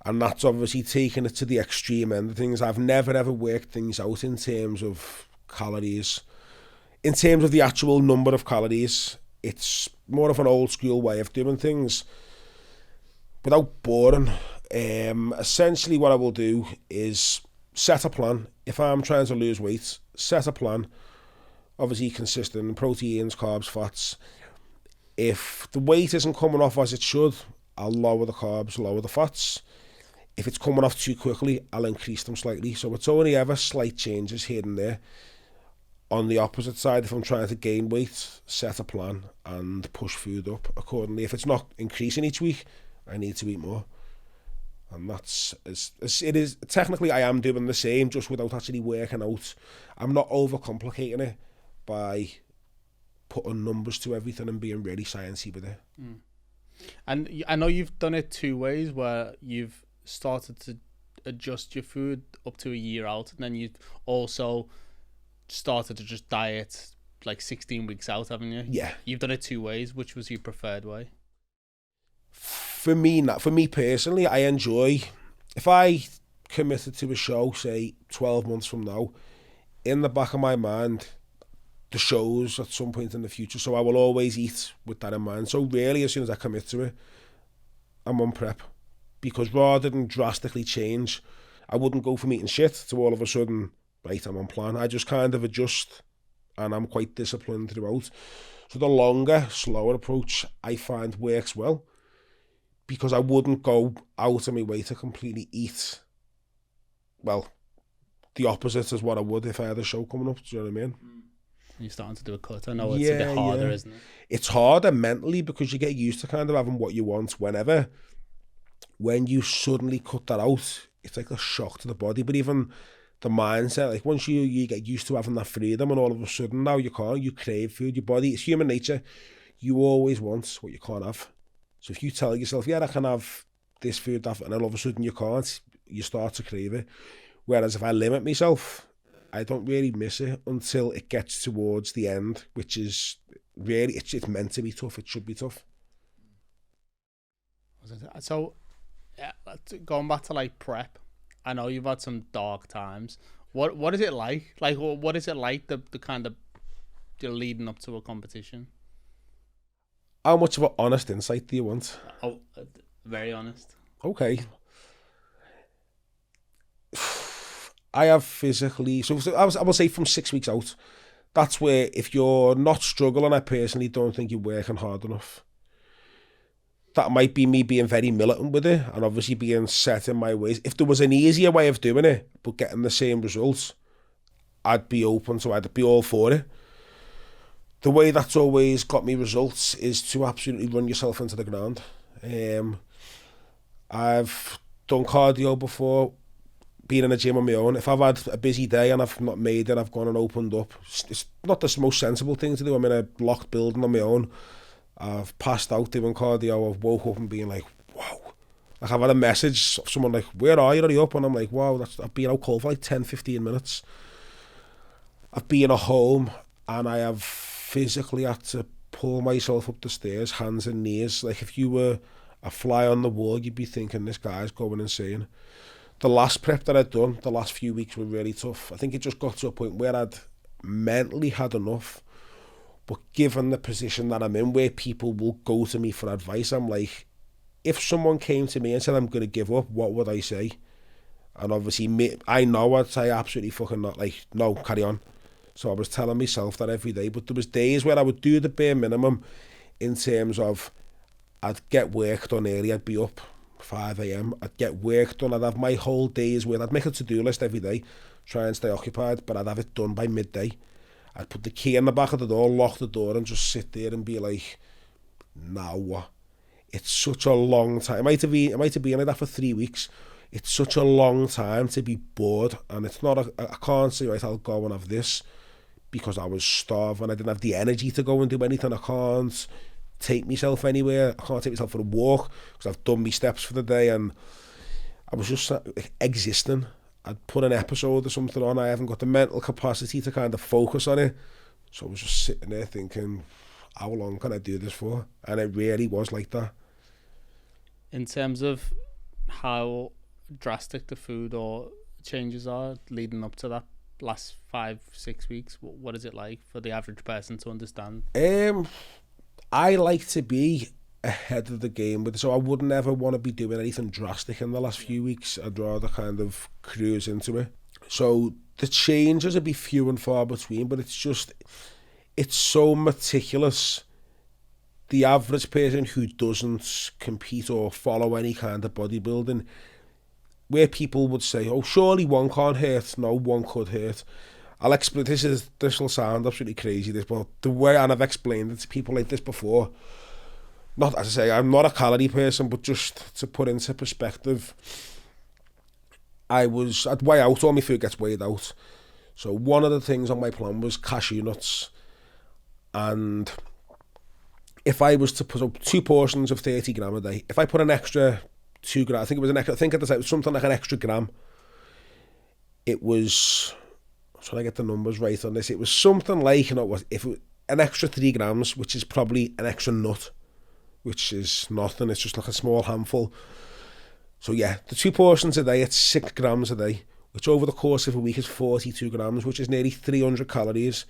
and that's obviously taking it to the extreme end of things. I've never ever worked things out in terms of calories, in terms of the actual number of calories. It's more of an old school way of doing things without boring. Essentially what I will do is set a plan. If I'm trying to lose weight, set a plan, obviously consistent, proteins, carbs, fats. If the weight isn't coming off as it should, I'll lower the carbs, lower the fats. If it's coming off too quickly, I'll increase them slightly. So it's only ever slight changes here and there. On the opposite side, if I'm trying to gain weight, set a plan and push food up accordingly. If it's not increasing each week, I need to eat more. And it is technically I am doing the same, just without actually working out. I'm not overcomplicating it by putting numbers to everything and being really sciencey with it. And I know you've done it two ways, where you've started to adjust your food up to a year out, and then you've also started to just diet like 16 weeks out, haven't you? Yeah. You've done it two ways. Which was your preferred way? For me personally, I enjoy, if I committed to a show, say 12 months from now, in the back of my mind, the show's at some point in the future, so I will always eat with that in mind. So really, as soon as I commit to it, I'm on prep, because rather than drastically change, I wouldn't go from eating shit to all of a sudden, right, I'm on plan. I just kind of adjust, and I'm quite disciplined throughout. So the longer, slower approach I find works well, because I wouldn't go out of my way to completely eat, well, the opposite is what I would if I had a show coming up. Do you know what I mean? You're starting to do a cut. I know it's a bit harder, isn't it? It's harder mentally, because you get used to kind of having what you want whenever. When you suddenly cut that out, it's like a shock to the body. But even the mindset, like once you get used to having that freedom, and all of a sudden now you can't, you crave food, your body, it's human nature. You always want what you can't have. So if you tell yourself, yeah, I can have this food, that, and then all of a sudden you can't, you start to crave it. Whereas if I limit myself, I don't really miss it until it gets towards the end, which is really, it's meant to be tough. It should be tough. So, yeah, going back to like prep, I know you've had some dark times. What is it like? Like, what is it like the kind of leading up to a competition? How much of an honest insight do you want? Oh, very honest. Okay. I have physically, so I will say from 6 weeks out, that's where if you're not struggling, I personally don't think you're working hard enough. That might be me being very militant with it, and obviously being set in my ways. If there was an easier way of doing it, but getting the same results, I'd be open to, I'd be all for it. The way that's always got me results is to absolutely run yourself into the ground. I've done cardio before, been in a gym on my own. If I've had a busy day and I've not made it, I've gone and opened up. It's not the most sensible thing to do. I'm in a locked building on my own. I've passed out doing cardio. I've woke up and being like, wow. Like I've had a message of someone like, where are you? Are you up? And I'm like, wow, I've been out cold for like 10, 15 minutes. I've been at home and I have physically had to pull myself up the stairs, hands and knees. Like if you were a fly on the wall, you'd be thinking this guy's going insane. The last prep that I'd done, the last few weeks were really tough. I think it just got to a point where I'd mentally had enough. But given the position that I'm in, where people will go to me for advice, I'm like, if someone came to me and said I'm going to give up, what would I say? And obviously, I know I'd say absolutely fucking not, like, no, carry on. So I was telling myself that every day. But there was days where I would do the bare minimum in terms of I'd get work done early, I'd be up 5 a.m. I'd get work done, I'd have my whole days where I'd make a to-do list every day, try and stay occupied, but I'd have it done by midday. I'd put the key in the back of the door, lock the door, and just sit there and be like, now what? It's such a long time. I might have been like that for 3 weeks. It's such a long time to be bored, and it's not, I can't say, right, I'll go and have this, because I was starving. I didn't have the energy to go and do anything. I can't take myself anywhere. I can't take myself for a walk, because I've done my steps for the day, and I was just existing. I'd put an episode or something on, I haven't got the mental capacity to kind of focus on it. So I was just sitting there thinking, how long can I do this for? And it really was like that. In terms of how drastic the food or changes are leading up to that last 5-6 weeks, what is it like for the average person to understand? I like to be ahead of the game with it, so I wouldn't ever want to be doing anything drastic in the last few weeks. I'd rather kind of cruise into it. So the changes would be few and far between, but it's so meticulous. The average person who doesn't compete or follow any kind of bodybuilding, where people would say, oh, surely one can't hurt. No, one could hurt. I'll explain, this will sound absolutely crazy, but the way, and I've explained it to people like this before, not, as I say, I'm not a calorie person, but just to put into perspective, I'd weigh out, all my food gets weighed out. So one of the things on my plan was cashew nuts. And if I was to put up 2 portions of 30 gram a day, if I put an extra 2 gram, I think at the time it was something like an extra gram. It was, I'm trying to get the numbers right on this. It was something like, if it was an extra 3 grams, which is probably an extra nut, which is nothing. It's just like a small handful. So yeah, the 2 portions a day, it's 6 grams a day, which over the course of a week is 42 grams, which is nearly 300 calories.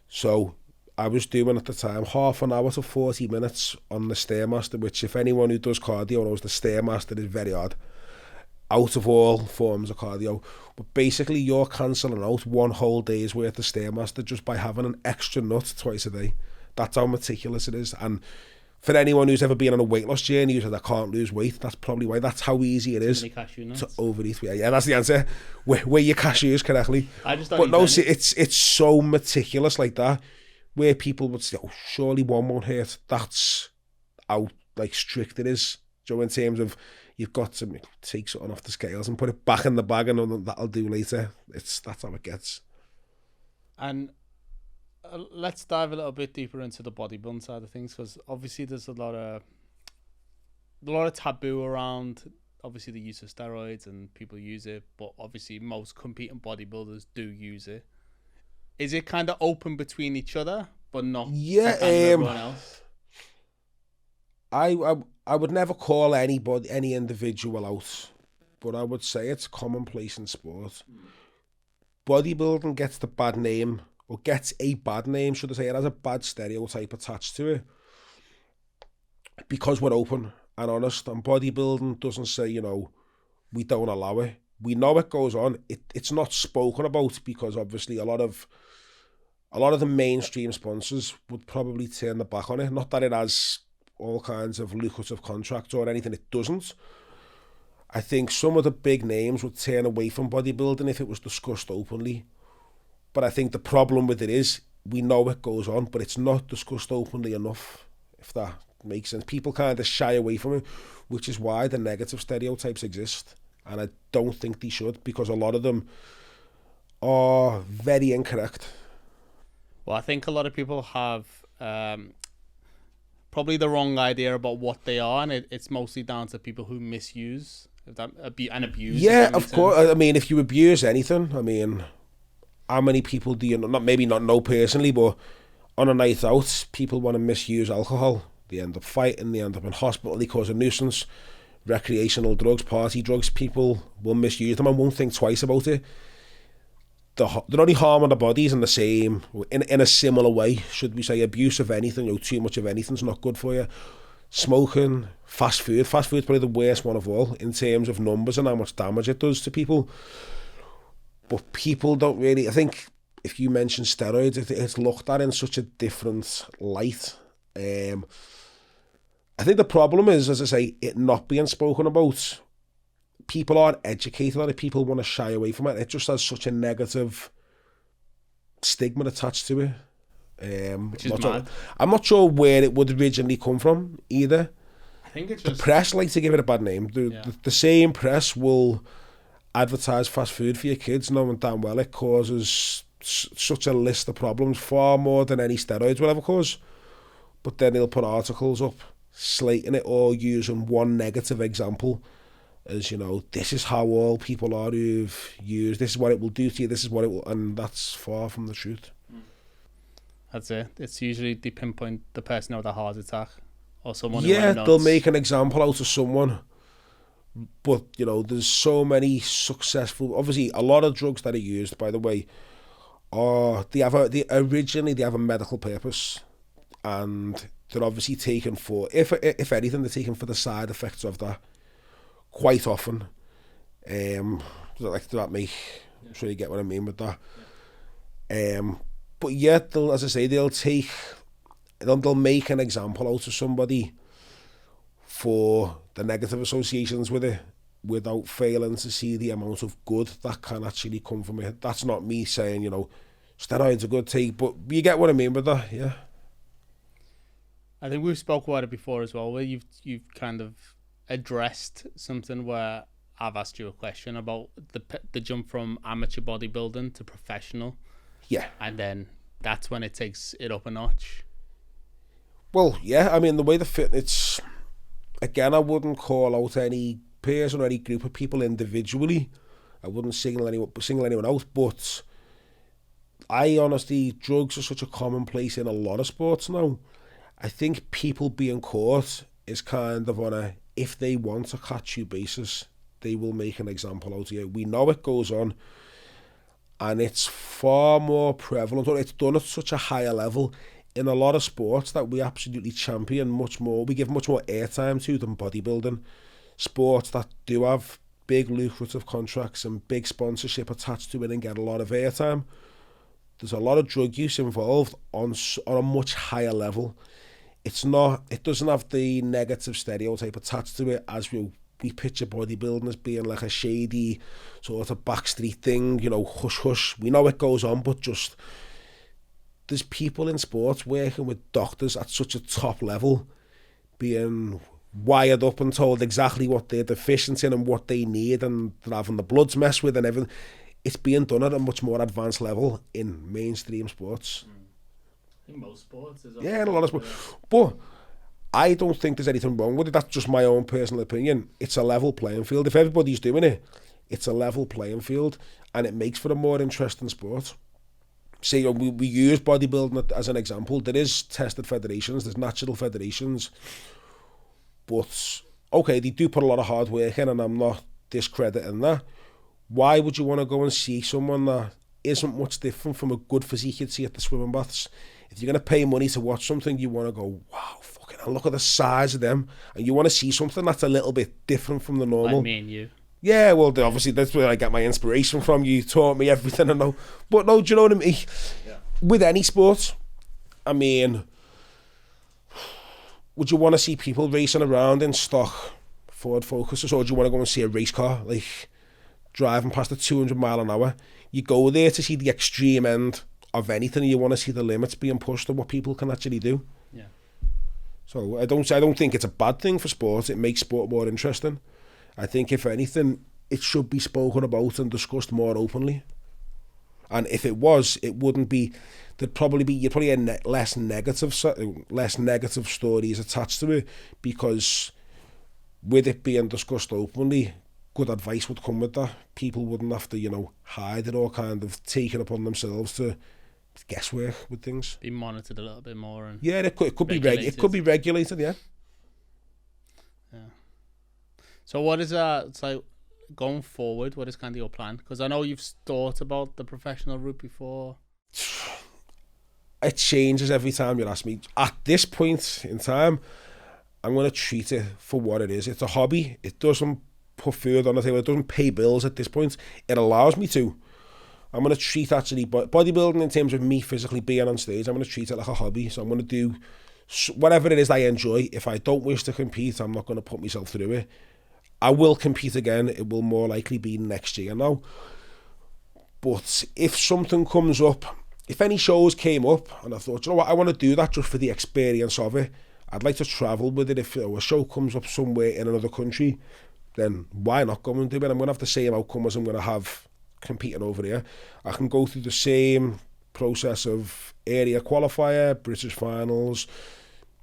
So I was doing at the time half an hour to 40 minutes on the Stairmaster, which if anyone who does cardio knows, the Stairmaster is very hard. Out of all forms of cardio. But basically you're cancelling out 1 whole day's worth of Stairmaster just by having an extra nut twice a day. That's how meticulous it is. And for anyone who's ever been on a weight loss journey who said, I can't lose weight, that's probably why. That's how easy it is to overeat. Yeah, that's the answer. Weigh your cashews correctly. But no, see, it's so meticulous like that, where people would say, oh, surely one won't hurt. That's how like strict it is. So in terms of, you've got to take something off the scales and put it back in the bag, and that'll do later. That's how it gets. And let's dive a little bit deeper into the bodybuilding side of things, because obviously there's a lot of taboo around obviously the use of steroids, and people use it, but obviously most competing bodybuilders do use it. Is it kind of open between each other, but not everyone else? I would never call any individual out, but I would say it's commonplace in sport. Bodybuilding gets a bad name, should I say. It has a bad stereotype attached to it because we're open and honest, and bodybuilding doesn't say, we don't allow it. We know it goes on. It's not spoken about because obviously a lot of the mainstream sponsors would probably turn their back on it. Not that it has all kinds of lucrative contracts or anything, it doesn't. I think some of the big names would turn away from bodybuilding if it was discussed openly. But I think the problem with it is, we know it goes on, but it's not discussed openly enough, if that makes sense. People kind of shy away from it, which is why the negative stereotypes exist. And I don't think they should, because a lot of them are very incorrect. Well, I think a lot of people have probably the wrong idea about what they are, and it's mostly down to people who misuse and abuse. Yeah, of course. I mean, if you abuse anything, how many people do you know, maybe not know personally, but on a night out, people want to misuse alcohol. They end up fighting, they end up in hospital, they cause a nuisance. Recreational drugs, party drugs, people will misuse them and won't think twice about it. They're only harming their bodies in a similar way, should we say. Abuse of anything, too much of anything's not good for you. Smoking, fast food's probably the worst one of all in terms of numbers and how much damage it does to people. But people don't really, I think if you mention steroids, it's looked at in such a different light. I think the problem is, as I say, it not being spoken about. People aren't educated on it. People want to shy away from it. It just has such a negative stigma attached to it. Which is mad. I'm not sure where it would originally come from either. I think it's the press like to give it a bad name. The same press will advertise fast food for your kids, knowing damn well it causes such a list of problems, far more than any steroids will ever cause. But then they'll put articles up slating it or using one negative example as, this is how all people are who've used, this is what it will do to you, this is what it will, and that's far from the truth. That's it. It's usually they pinpoint the person with a heart attack or someone who went nuts. They'll make an example out of someone, but there's so many successful, obviously a lot of drugs that are used, by the way, originally they have a medical purpose, and they're obviously taken for, if anything, they're taken for the side effects of that quite often. I'm sure you get what I mean with that. But yet, as I say, they'll make an example out of somebody for the negative associations with it, without failing to see the amount of good that can actually come from it. That's not me saying, steroids are good take, but you get what I mean with that, yeah. I think we've spoke about it before as well, where you've kind of addressed something where I've asked you a question about the jump from amateur bodybuilding to professional. Yeah. And then that's when it takes it up a notch. Well, yeah, I mean, the way the fitness, again, I wouldn't call out any person or any group of people individually. I wouldn't single anyone out, but I honestly, drugs are such a commonplace in a lot of sports now. I think people being caught is kind of on a, if they want to catch you basis, they will make an example out of you. We know it goes on, and it's far more prevalent, or it's done at such a higher level in a lot of sports that we absolutely champion much more. We give much more airtime to than bodybuilding. Sports that do have big lucrative contracts and big sponsorship attached to it and get a lot of airtime. There's a lot of drug use involved on a much higher level. It doesn't have the negative stereotype attached to it as we picture bodybuilding as being like a shady sort of backstreet thing, hush hush. We know it goes on, but just there's people in sports working with doctors at such a top level, being wired up and told exactly what they're deficient in and what they need, and they're having the bloods messed with and everything. It's being done at a much more advanced level in mainstream sports. In most sports. Yeah, in a lot of sports. But I don't think there's anything wrong with it. That's just my own personal opinion. It's a level playing field. If everybody's doing it, it's a level playing field, and it makes for a more interesting sport. See, we use bodybuilding as an example. There is tested federations, there's natural federations, but okay, they do put a lot of hard work in, and I'm not discrediting that. Why would you want to go and see someone that isn't much different from a good physique you'd see at the swimming baths? If you're going to pay money to watch something, you want to go, wow, fucking hell, look at the size of them, and you want to see something that's a little bit different from the normal. Like me and you. Yeah, well, obviously that's where I get my inspiration from. You taught me everything I know. But no, do you know what I mean? Yeah. With any sport, I mean, would you want to see people racing around in stock Ford Focuses, or do you want to go and see a race car, like driving past at 200 mile an hour? You go there to see the extreme end of anything, and you want to see the limits being pushed and what people can actually do. Yeah. So I don't think it's a bad thing for sports. It makes sport more interesting. I think if anything, it should be spoken about and discussed more openly. And if it was, it wouldn't be. You'd probably get less negative stories attached to it, because with it being discussed openly, good advice would come with that. People wouldn't have to, hide it or kind of take it upon themselves to guesswork with things. Be monitored a little bit more. And yeah, it could be regulated. Yeah. Yeah. So what is it's like going forward? What is kind of your plan? Because I know you've thought about the professional route before. It changes every time you ask me. At this point in time, I'm going to treat it for what it is. It's a hobby. It doesn't put food on the table. It doesn't pay bills at this point. It allows me to. I'm going to treat actually bodybuilding in terms of me physically being on stage. I'm going to treat it like a hobby. So I'm going to do whatever it is I enjoy. If I don't wish to compete, I'm not going to put myself through it. I will compete again. It will more likely be next year now. But if something comes up, if any shows came up and I thought, you know what, I want to do that just for the experience of it. I'd like to travel with it. If a show comes up somewhere in another country, then why not go and do it? I'm going to have the same outcome as I'm going to have competing over here. I can go through the same process of area qualifier, British finals,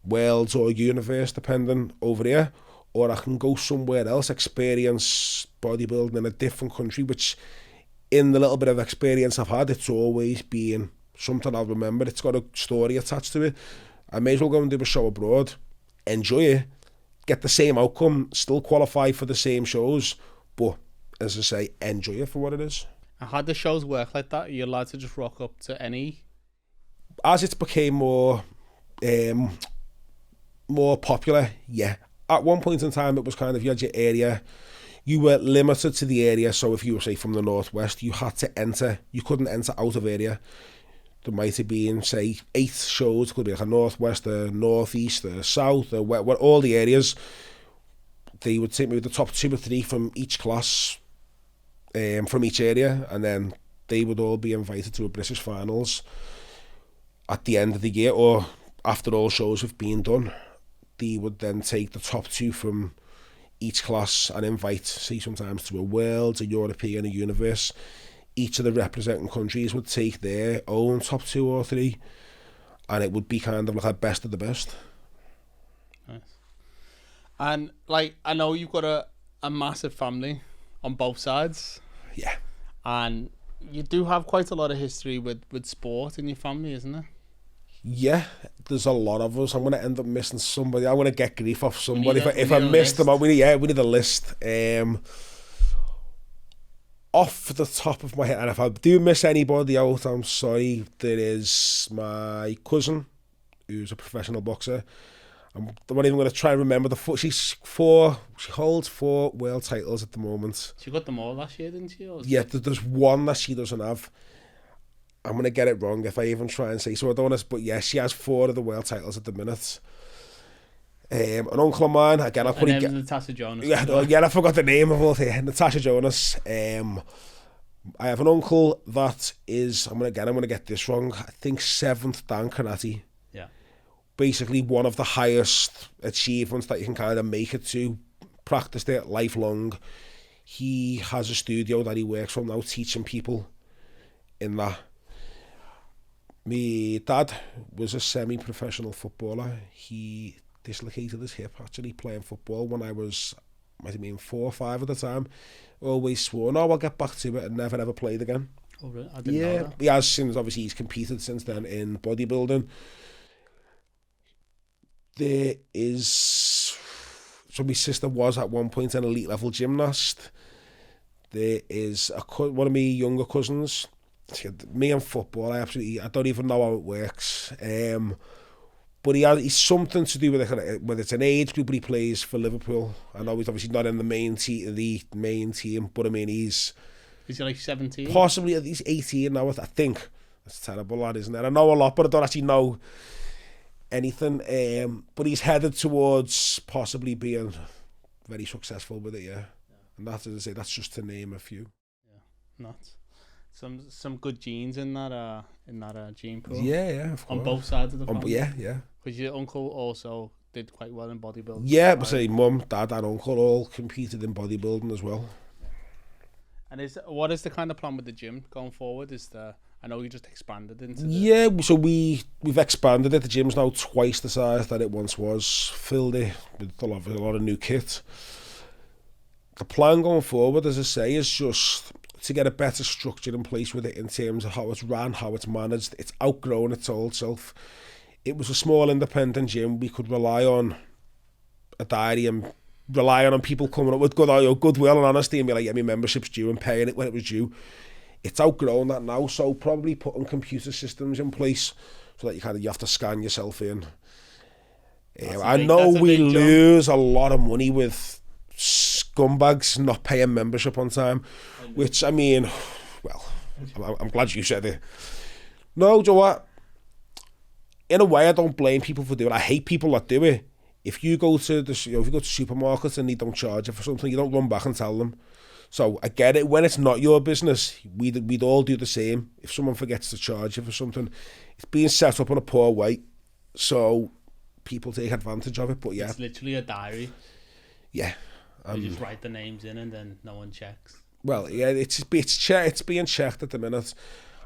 Worlds or Universe, depending over here. Or I can go somewhere else, experience bodybuilding in a different country, which in the little bit of experience I've had, it's always been something I'll remember. It's got a story attached to it. I may as well go and do a show abroad, enjoy it, get the same outcome, still qualify for the same shows, but as I say, enjoy it for what it is. And how do shows work like that? Are you allowed to just rock up to any? As it's became more popular, yeah. At one point in time, it was kind of, you had your area, you were limited to the area. So if you were, say, from the northwest, you had to enter, you couldn't enter out of area. There might have been, say, 8 shows. It could be like a northwest, a northeast, a south, all the areas. They would take maybe the top 2 or 3 from each class, from each area, and then they would all be invited to a British finals at the end of the year, or after all shows have been done. They would then take the top 2 from each class and invite, say, sometimes to a World, a European, a Universe. Each of the representing countries would take their own top 2 or 3, and it would be kind of like a best of the best. Nice. And like, I know you've got a massive family on both sides. Yeah. And you do have quite a lot of history with sport in your family, isn't there? Yeah, there's a lot of us. I'm going to end up missing somebody. I'm going to get grief off somebody if I miss them. We need a list. Off the top of my head, and if I do miss anybody out, I'm sorry. There is my cousin, who's a professional boxer. I'm not even going to try and remember she holds 4 world titles at the moment. She got them all last year, didn't she? Yeah, there's one that she doesn't have. I'm going to get it wrong if I even try and say so. I don't want to, but yeah, she has 4 of the world titles at the minute. An uncle of mine, again, Natasha Jonas. Yeah, I forgot the name of all the Natasha Jonas. I have an uncle that is, I'm going to get this wrong, I think 7th Dan Karate. Yeah. Basically one of the highest achievements that you can kind of make it to. Practiced it lifelong. He has a studio that he works from now, teaching people in that. My dad was a semi-professional footballer. He dislocated his hip actually playing football when I was, might have been 4 or 5 at the time. Always swore, no, I'll get back to it, and never ever played again. Oh, really? I didn't know that. He has since, obviously he's competed since then in bodybuilding. There is, so my sister was at one point an elite level gymnast. There is one of my younger cousins. Me and football, I don't even know how it works. But he's something to do with it, whether it's an age group, but he plays for Liverpool. I know he's obviously not in the main team, but I mean Is he like 17? Possibly, he's 18 now, I think. That's terrible, lad, isn't it? I know a lot, but I don't actually know anything. But he's headed towards possibly being very successful with it, yeah. And that's, as I say, that's just to name a few. Yeah, nuts. Some good genes in that gene pool. Yeah, of course. On both sides of the family. Yeah. Because your uncle also did quite well in bodybuilding. Yeah, but say mum, dad, and uncle all competed in bodybuilding as well. And what is the kind of plan with the gym going forward? I know you just expanded into Yeah, so we've expanded it. The gym's now twice the size that it once was. Filled it with a lot of new kit. The plan going forward, as I say, is just to get a better structure in place with it in terms of how it's run, how it's managed. It's outgrown its old self. It was a small independent gym. We could rely on a diary and relying on people coming up with goodwill and honesty and be like, yeah, my membership's due, and paying it when it was due. It's outgrown that now, so probably putting computer systems in place so that you have to scan yourself in. I know we lose a lot of money with scumbags not paying membership on time, which, I mean, well, I'm glad you said it. No, do you know what? In a way, I don't blame people for doing it. I hate people that do it. If you go to supermarkets and they don't charge you for something, you don't run back and tell them. So I get it. When it's not your business, we'd all do the same. If someone forgets to charge you for something, it's being set up in a poor way, so people take advantage of it. But yeah, it's literally a diary. Yeah. You just write the names in and then no one checks. Well, yeah, it's being checked at the minute,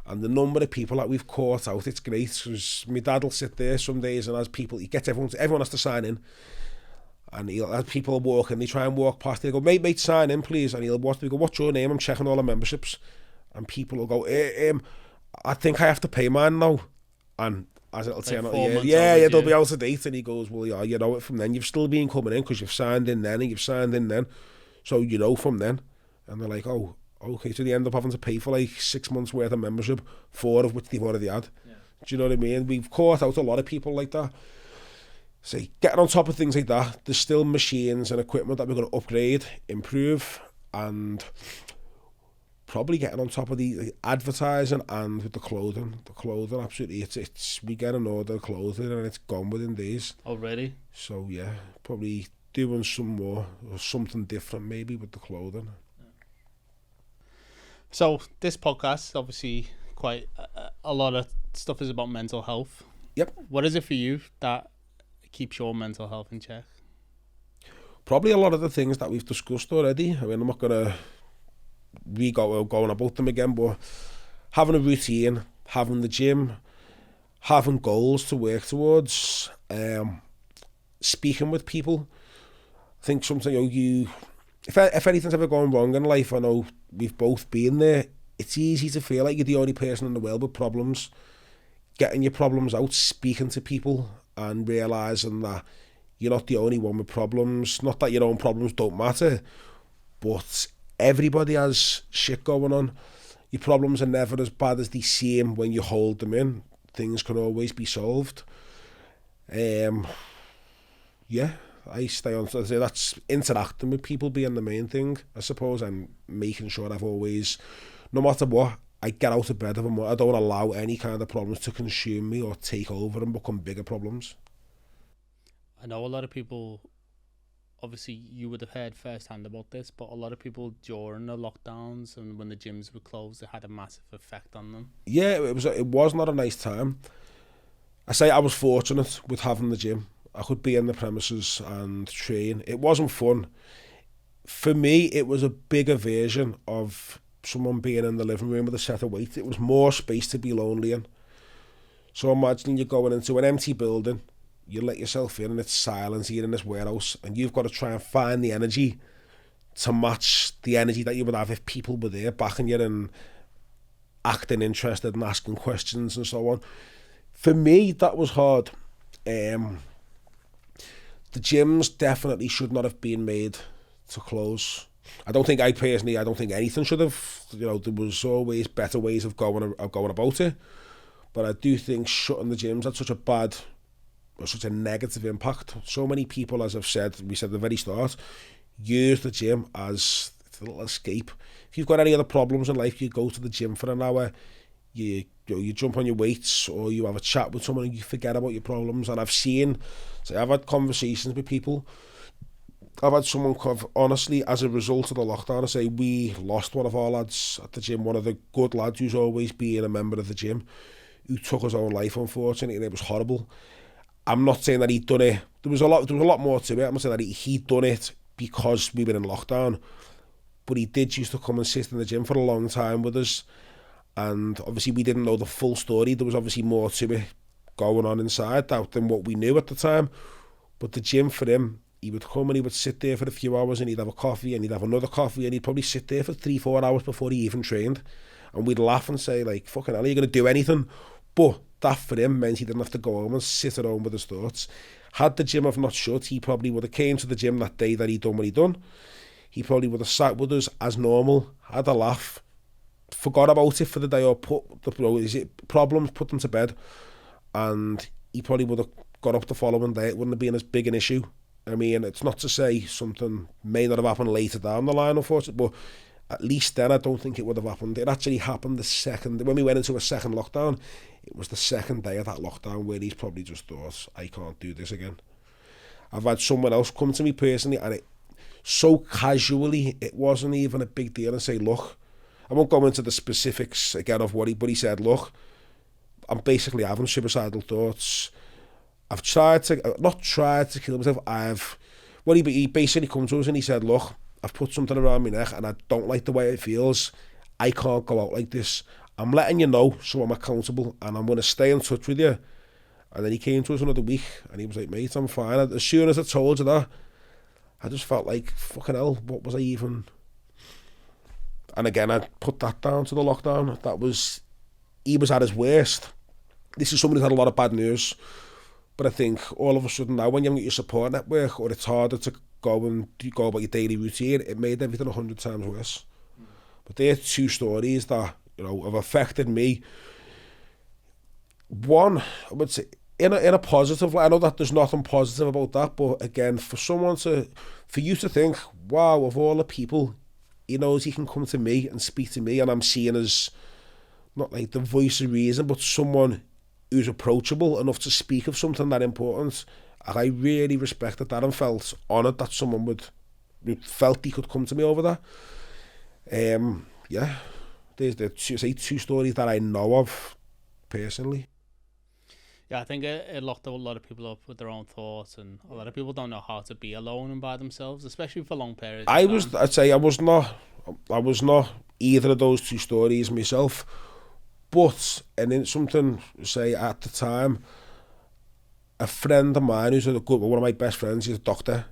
and the number of people that we've caught out, it's great, because my dad will sit there some days and as people, he gets everyone has to sign in, and he'll have people walking, they try and walk past, they'll go, mate, sign in please, and he'll watch, they go, what's your name? I'm checking all the memberships, and people will go, I think I have to pay mine now, and as it'll turn out, they'll be out of date, and he goes, well, yeah, you know it from then, you've still been coming in because you've signed in then, and you've signed in then, so you know from then. And they're like, oh, okay, so they end up having to pay for like 6 months worth of membership, 4 of which they've already had. Yeah. Do you know what I mean? We've caught out a lot of people like that. See, getting on top of things like that, there's still machines and equipment that we're going to upgrade, improve, and probably getting on top of the advertising and with the clothing. The clothing, absolutely, it's we get an order of clothing and it's gone within days. Already? So yeah, probably doing some more or something different maybe with the clothing. So this podcast, obviously, quite a lot of stuff is about mental health. Yep. What is it for you that keeps your mental health in check? Probably a lot of the things that we've discussed already. I mean, I'm not going to go on about them again, but having a routine, having the gym, having goals to work towards, speaking with people. I think sometimes if anything's ever gone wrong in life, I know we've both been there, it's easy to feel like you're the only person in the world with problems. Getting your problems out, speaking to people and realising that you're not the only one with problems. Not that your own problems don't matter, but everybody has shit going on. Your problems are never as bad as they seem when you hold them in. Things can always be solved. Yeah, I stay on. So that's interacting with people being the main thing, I suppose, and making sure I've always, no matter what, I get out of bed of them. I don't allow any kind of problems to consume me or take over and become bigger problems. I know a lot of people, obviously you would have heard firsthand about this, but a lot of people during the lockdowns and when the gyms were closed, it had a massive effect on them. Yeah, it was not a nice time. I say I was fortunate with having the gym. I could be in the premises and train. It wasn't fun. For me, it was a bigger version of someone being in the living room with a set of weights. It was more space to be lonely in. So imagine you're going into an empty building, you let yourself in and it's silence, you're in this warehouse, and you've got to try and find the energy to match the energy that you would have if people were there backing you and acting interested and asking questions and so on. For me, that was hard. The gyms definitely should not have been made to close. I don't think anything should have. You know, there was always better ways of going about it. But I do think shutting the gyms had such a negative impact. So many people, as we said at the very start, use the gym as a little escape. If you've got any other problems in life, you go to the gym for an hour, you jump on your weights, or you have a chat with someone and you forget about your problems. And I've had conversations with people. I've had someone honestly, as a result of the lockdown, I say we lost one of our lads at the gym, one of the good lads who's always been a member of the gym, who took his own life, unfortunately, and it was horrible. I'm not saying that he'd done it. There was a lot more to it. I'm not saying that he'd done it because we were in lockdown, but he did used to come and sit in the gym for a long time with us. And obviously we didn't know the full story. There was obviously more to it going on inside that than what we knew at the time. But the gym for him, he would come and he would sit there for a few hours and he'd have a coffee and he'd have another coffee and he'd probably sit there for 3-4 hours before he even trained. And we'd laugh and say, like, fucking hell, are you going to do anything? But that for him meant he didn't have to go home and sit at home with his thoughts. Had the gym have not shut, he probably would have came to the gym that day that he'd done what he'd done. He probably would have sat with us as normal, had a laugh, forgot about it for the day, or put them to bed, and he probably would have got up the following day. It wouldn't have been as big an issue. I mean, it's not to say something may not have happened later down the line, unfortunately, but at least then I don't think it would have happened. It actually happened when we went into a second lockdown. It was the second day of that lockdown where he's probably just thought, I can't do this again. I've had someone else come to me personally, and it so casually, it wasn't even a big deal, and say, look, I won't go into the specifics again of but he said, look, I'm basically having suicidal thoughts. I've not tried to kill myself. He basically come to us and he said, look, I've put something around my neck and I don't like the way it feels. I can't go out like this. I'm letting you know so I'm accountable and I'm going to stay in touch with you. And then he came to us another week and he was like, mate, I'm fine. As soon as I told you that, I just felt like, fucking hell, what was I even... And again, I put that down to the lockdown. He was at his worst. This is somebody who had a lot of bad news. But I think all of a sudden now, when you haven't got your support network, or it's harder to go about your daily routine, it made everything 100 times worse. But they're two stories that, you know, have affected me. One, I would say, in a positive way. I know that there's nothing positive about that, but again, for you to think, wow, of all the people, he knows he can come to me and speak to me, and I'm seen as not like the voice of reason, but someone who's approachable enough to speak of something that important. I really respected that and felt honoured that someone felt he could come to me over that. Yeah, there's the two stories that I know of personally. Yeah, I think it locked a lot of people up with their own thoughts, and a lot of people don't know how to be alone and by themselves, especially for long periods. I was not either of those two stories myself, but and in something, say, at the time, a friend of mine who's one of my best friends, he's a doctor,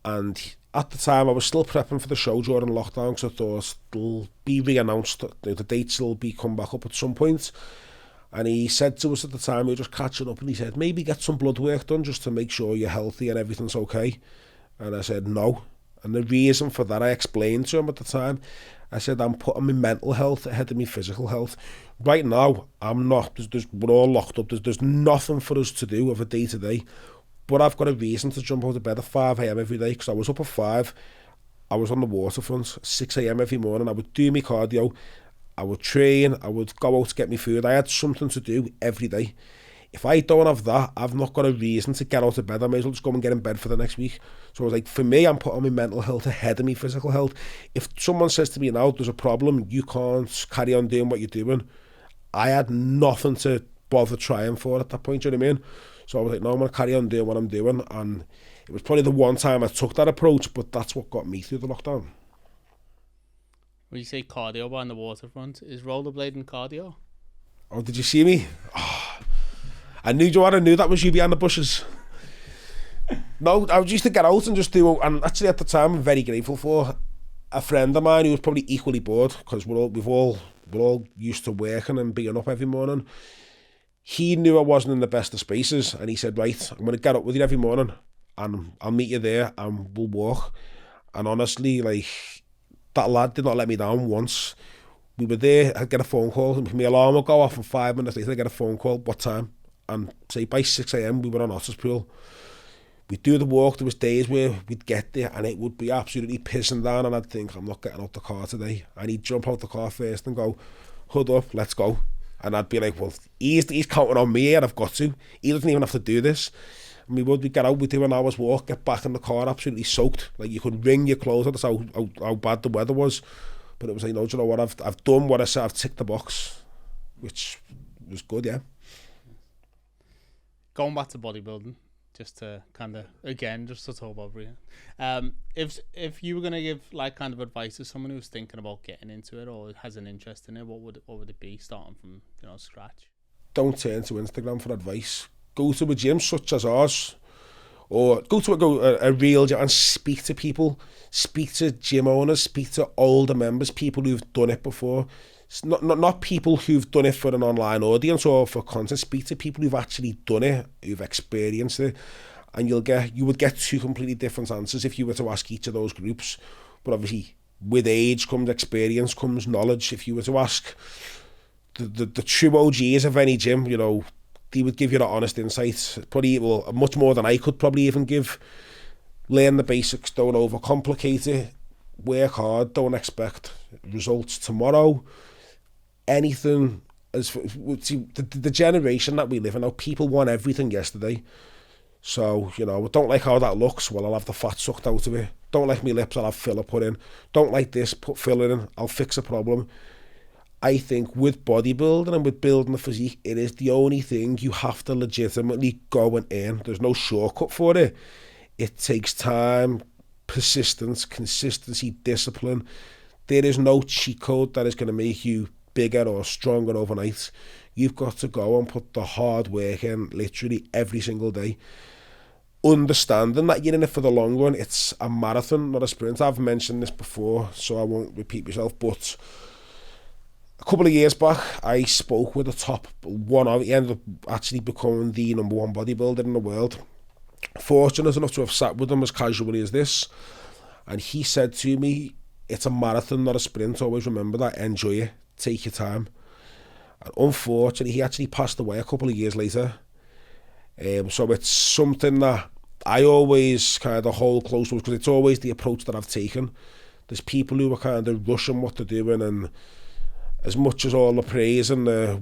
and at the time I was still prepping for the show during lockdown, because I thought it'll be re-announced, the dates will be come back up at some point. And he said to us at the time, we were just catching up, and he said, maybe get some blood work done just to make sure you're healthy and everything's okay. And I said, no. And the reason for that, I explained to him at the time. I said, I'm putting my mental health ahead of my physical health. Right now, I'm not. We're all locked up. There's nothing for us to do of a day-to-day. But I've got a reason to jump out of bed at 5 a.m. every day, because I was up at 5. I was on the waterfront, 6 a.m. every morning. I would do my cardio. I would train, I would go out to get me food. I had something to do every day. If I don't have that, I've not got a reason to get out of bed. I may as well just go and get in bed for the next week. So I was like, for me, I'm putting my mental health ahead of my physical health. If someone says to me now, there's a problem, you can't carry on doing what you're doing, I had nothing to bother trying for at that point, do you know what I mean? So I was like, no, I'm going to carry on doing what I'm doing. And it was probably the one time I took that approach, but that's what got me through the lockdown. When you say cardio on the waterfront, is rollerblading cardio? Oh, did you see me? Oh, I knew that was you behind the bushes. No, I used to get out and just do, and actually at the time I'm very grateful for a friend of mine who was probably equally bored, because we're all used to working and being up every morning. He knew I wasn't in the best of spaces, and he said, right, I'm going to get up with you every morning and I'll meet you there and we'll walk. And honestly, like, that lad did not let me down once. We were there, I'd get a phone call, my alarm would go off, and 5 minutes later I'd get a phone call, what time? And say by 6 a.m. we were on Otterspool. We'd do the walk. There was days where we'd get there and it would be absolutely pissing down, and I'd think, I'm not getting out the car today. And he'd jump out the car first and go, hood up, let's go. And I'd be like, well, he's counting on me and I've got to. He doesn't even have to do this. And we'd get out, we'd do an hour's walk, get back in the car absolutely soaked. Like, you could wring your clothes out. That's how bad the weather was. But it was like, no, do you know what? I've done what I said. I've ticked the box, which was good, yeah. Going back to bodybuilding, just to kind of, again, just to talk about Brian. If you were going to give like kind of advice to someone who's thinking about getting into it or has an interest in it, what would it be, starting from, scratch? Don't turn to Instagram for advice. Go to a gym such as ours, or go to a real gym and speak to people. Speak to gym owners, speak to older members, people who've done it before. It's not people who've done it for an online audience or for content. Speak to people who've actually done it, who've experienced it, and you would get two completely different answers if you were to ask each of those groups. But obviously, with age comes experience, comes knowledge. If you were to ask the true OGs of any gym, they would give you that honest insight. Probably, much more than I could probably even give. Learn the basics, don't overcomplicate it, work hard, don't expect results tomorrow. Anything, the generation that we live in now, people want everything yesterday. So, don't like how that looks, well, I'll have the fat sucked out of it. Don't like my lips, I'll have filler put in. Don't like this, put filler in, I'll fix a problem. I think with bodybuilding and with building the physique, it is the only thing you have to legitimately go and earn. There's no shortcut for it. It takes time, persistence, consistency, discipline. There is no cheat code that is going to make you bigger or stronger overnight. You've got to go and put the hard work in literally every single day. Understanding that you're in it for the long run. It's a marathon, not a sprint. I've mentioned this before, so I won't repeat myself, but a couple of years back, I spoke with the top one. He ended up actually becoming the number one bodybuilder in the world. Fortunate enough to have sat with him as casually as this. And he said to me, it's a marathon, not a sprint. Always remember that. Enjoy it. Take your time. And unfortunately, he actually passed away a couple of years later. So it's something that I always kind of hold close to, because it's always the approach that I've taken. There's people who are kind of rushing what they're doing, and as much as all the praise and they're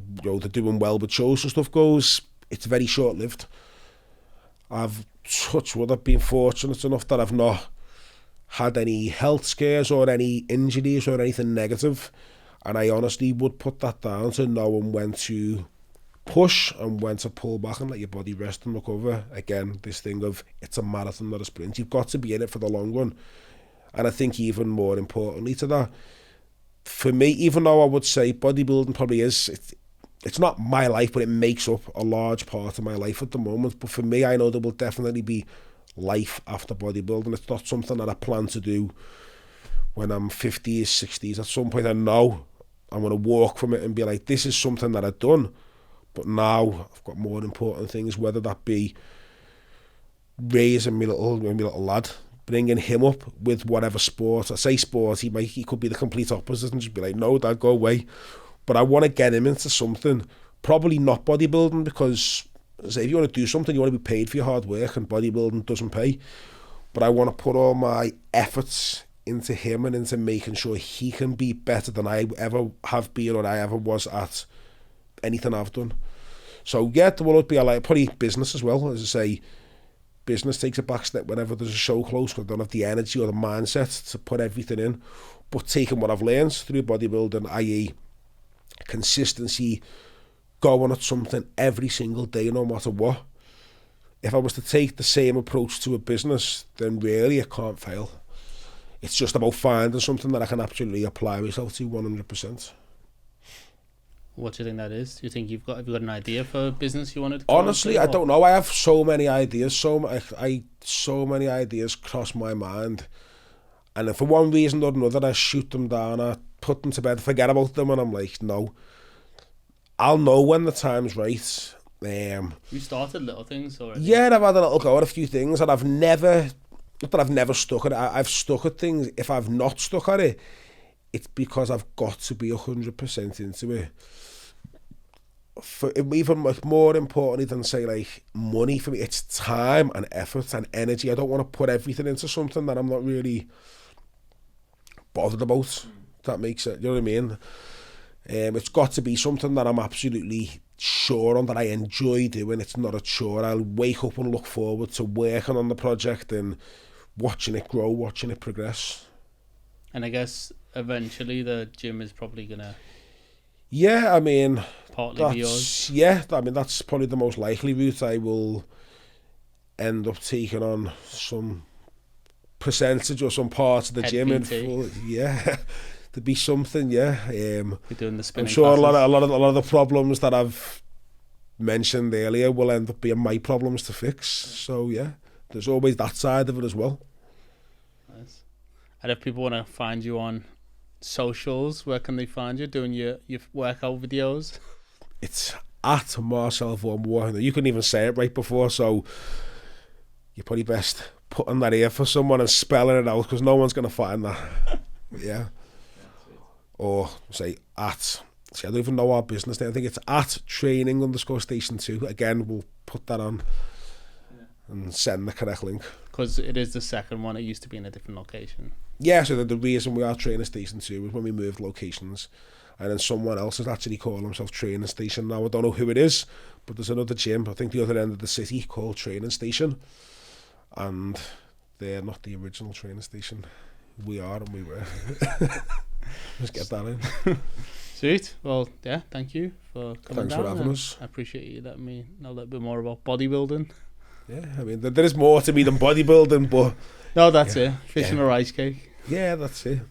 doing well with shows and stuff goes, it's very short-lived. I've been fortunate enough that I've not had any health scares or any injuries or anything negative, and I honestly would put that down to knowing when to push and when to pull back and let your body rest and recover. Again, this thing of it's a marathon, not a sprint. You've got to be in it for the long run. And I think even more importantly to that, for me, even though I would say bodybuilding probably is, it's not my life, but it makes up a large part of my life at the moment. But for me, I know there will definitely be life after bodybuilding. It's not something that I plan to do when I'm 50s, 60s. At some point, I know I'm going to walk from it and be like, this is something that I've done. But now I've got more important things, whether that be raising my little lad, bringing him up with whatever sport. I say sport, he could be the complete opposite and just be like, no, Dad, go away. But I want to get him into something, probably not bodybuilding, because say, if you want to do something, you want to be paid for your hard work, and bodybuilding doesn't pay. But I want to put all my efforts into him and into making sure he can be better than I ever have been or I ever was at anything I've done. So yeah, there will be a like probably business as well. As I say, business takes a back step whenever there's a show close, because I don't have the energy or the mindset to put everything in. But taking what I've learned through bodybuilding, i.e. consistency, going at something every single day, no matter what. If I was to take the same approach to a business, then really I can't fail. It's just about finding something that I can absolutely apply myself to 100%. What do you think that is? Do you think have you got an idea for a business you wanted to Honestly, I don't know. I have so many ideas. So many ideas cross my mind. And if for one reason or another I shoot them down, I put them to bed, forget about them, and I'm like, no. I'll know when the time's right. You started little things already? Yeah, I've had a little go at a few things, and I've never stuck at it. I've stuck at things. If I've not stuck at it, it's because I've got to be 100% into it. For even much more importantly than say like money for me, it's time and effort and energy. I don't want to put everything into something that I'm not really bothered about. If that makes it, you know what I mean? It's got to be something that I'm absolutely sure on, that I enjoy doing. It's not a chore. I'll wake up and look forward to working on the project and watching it grow, watching it progress. And I guess eventually the gym is probably gonna. Yeah, I mean, partly be yours. Yeah, I mean that's probably the most likely route. I will end up taking on some percentage or some part of the gym in full. Yeah. To be something, yeah. You're doing the spinning I'm sure classes. a lot of the problems that I've mentioned earlier will end up being my problems to fix. So yeah, there's always that side of it as well. Nice. And if people want to find you on socials, where can they find you doing your workout videos? It's at Marcel Vormawah. You couldn't even say it right before, so you're probably best putting that here for someone and spelling it out, because no one's going to find that. Yeah. Or say at, I don't even know our business name. I think it's at training_station2. Again, we'll put that on and send the correct link. Because it is the second one. It used to be in a different location. Yeah, so the reason we are Training Station 2 was when we moved locations. And then someone else is actually calling himself Training Station now. I don't know who it is, but there's another gym, I think the other end of the city, called Training Station. And they're not the original Training Station. We are and we were. Let's get that in. Sweet. Well, yeah, thank you for coming down. Thanks for having us. I appreciate you letting me know a little bit more about bodybuilding. Yeah, I mean, there is more to me than bodybuilding, but... No, that's it. Fish and a rice cake. Yeah, that's it.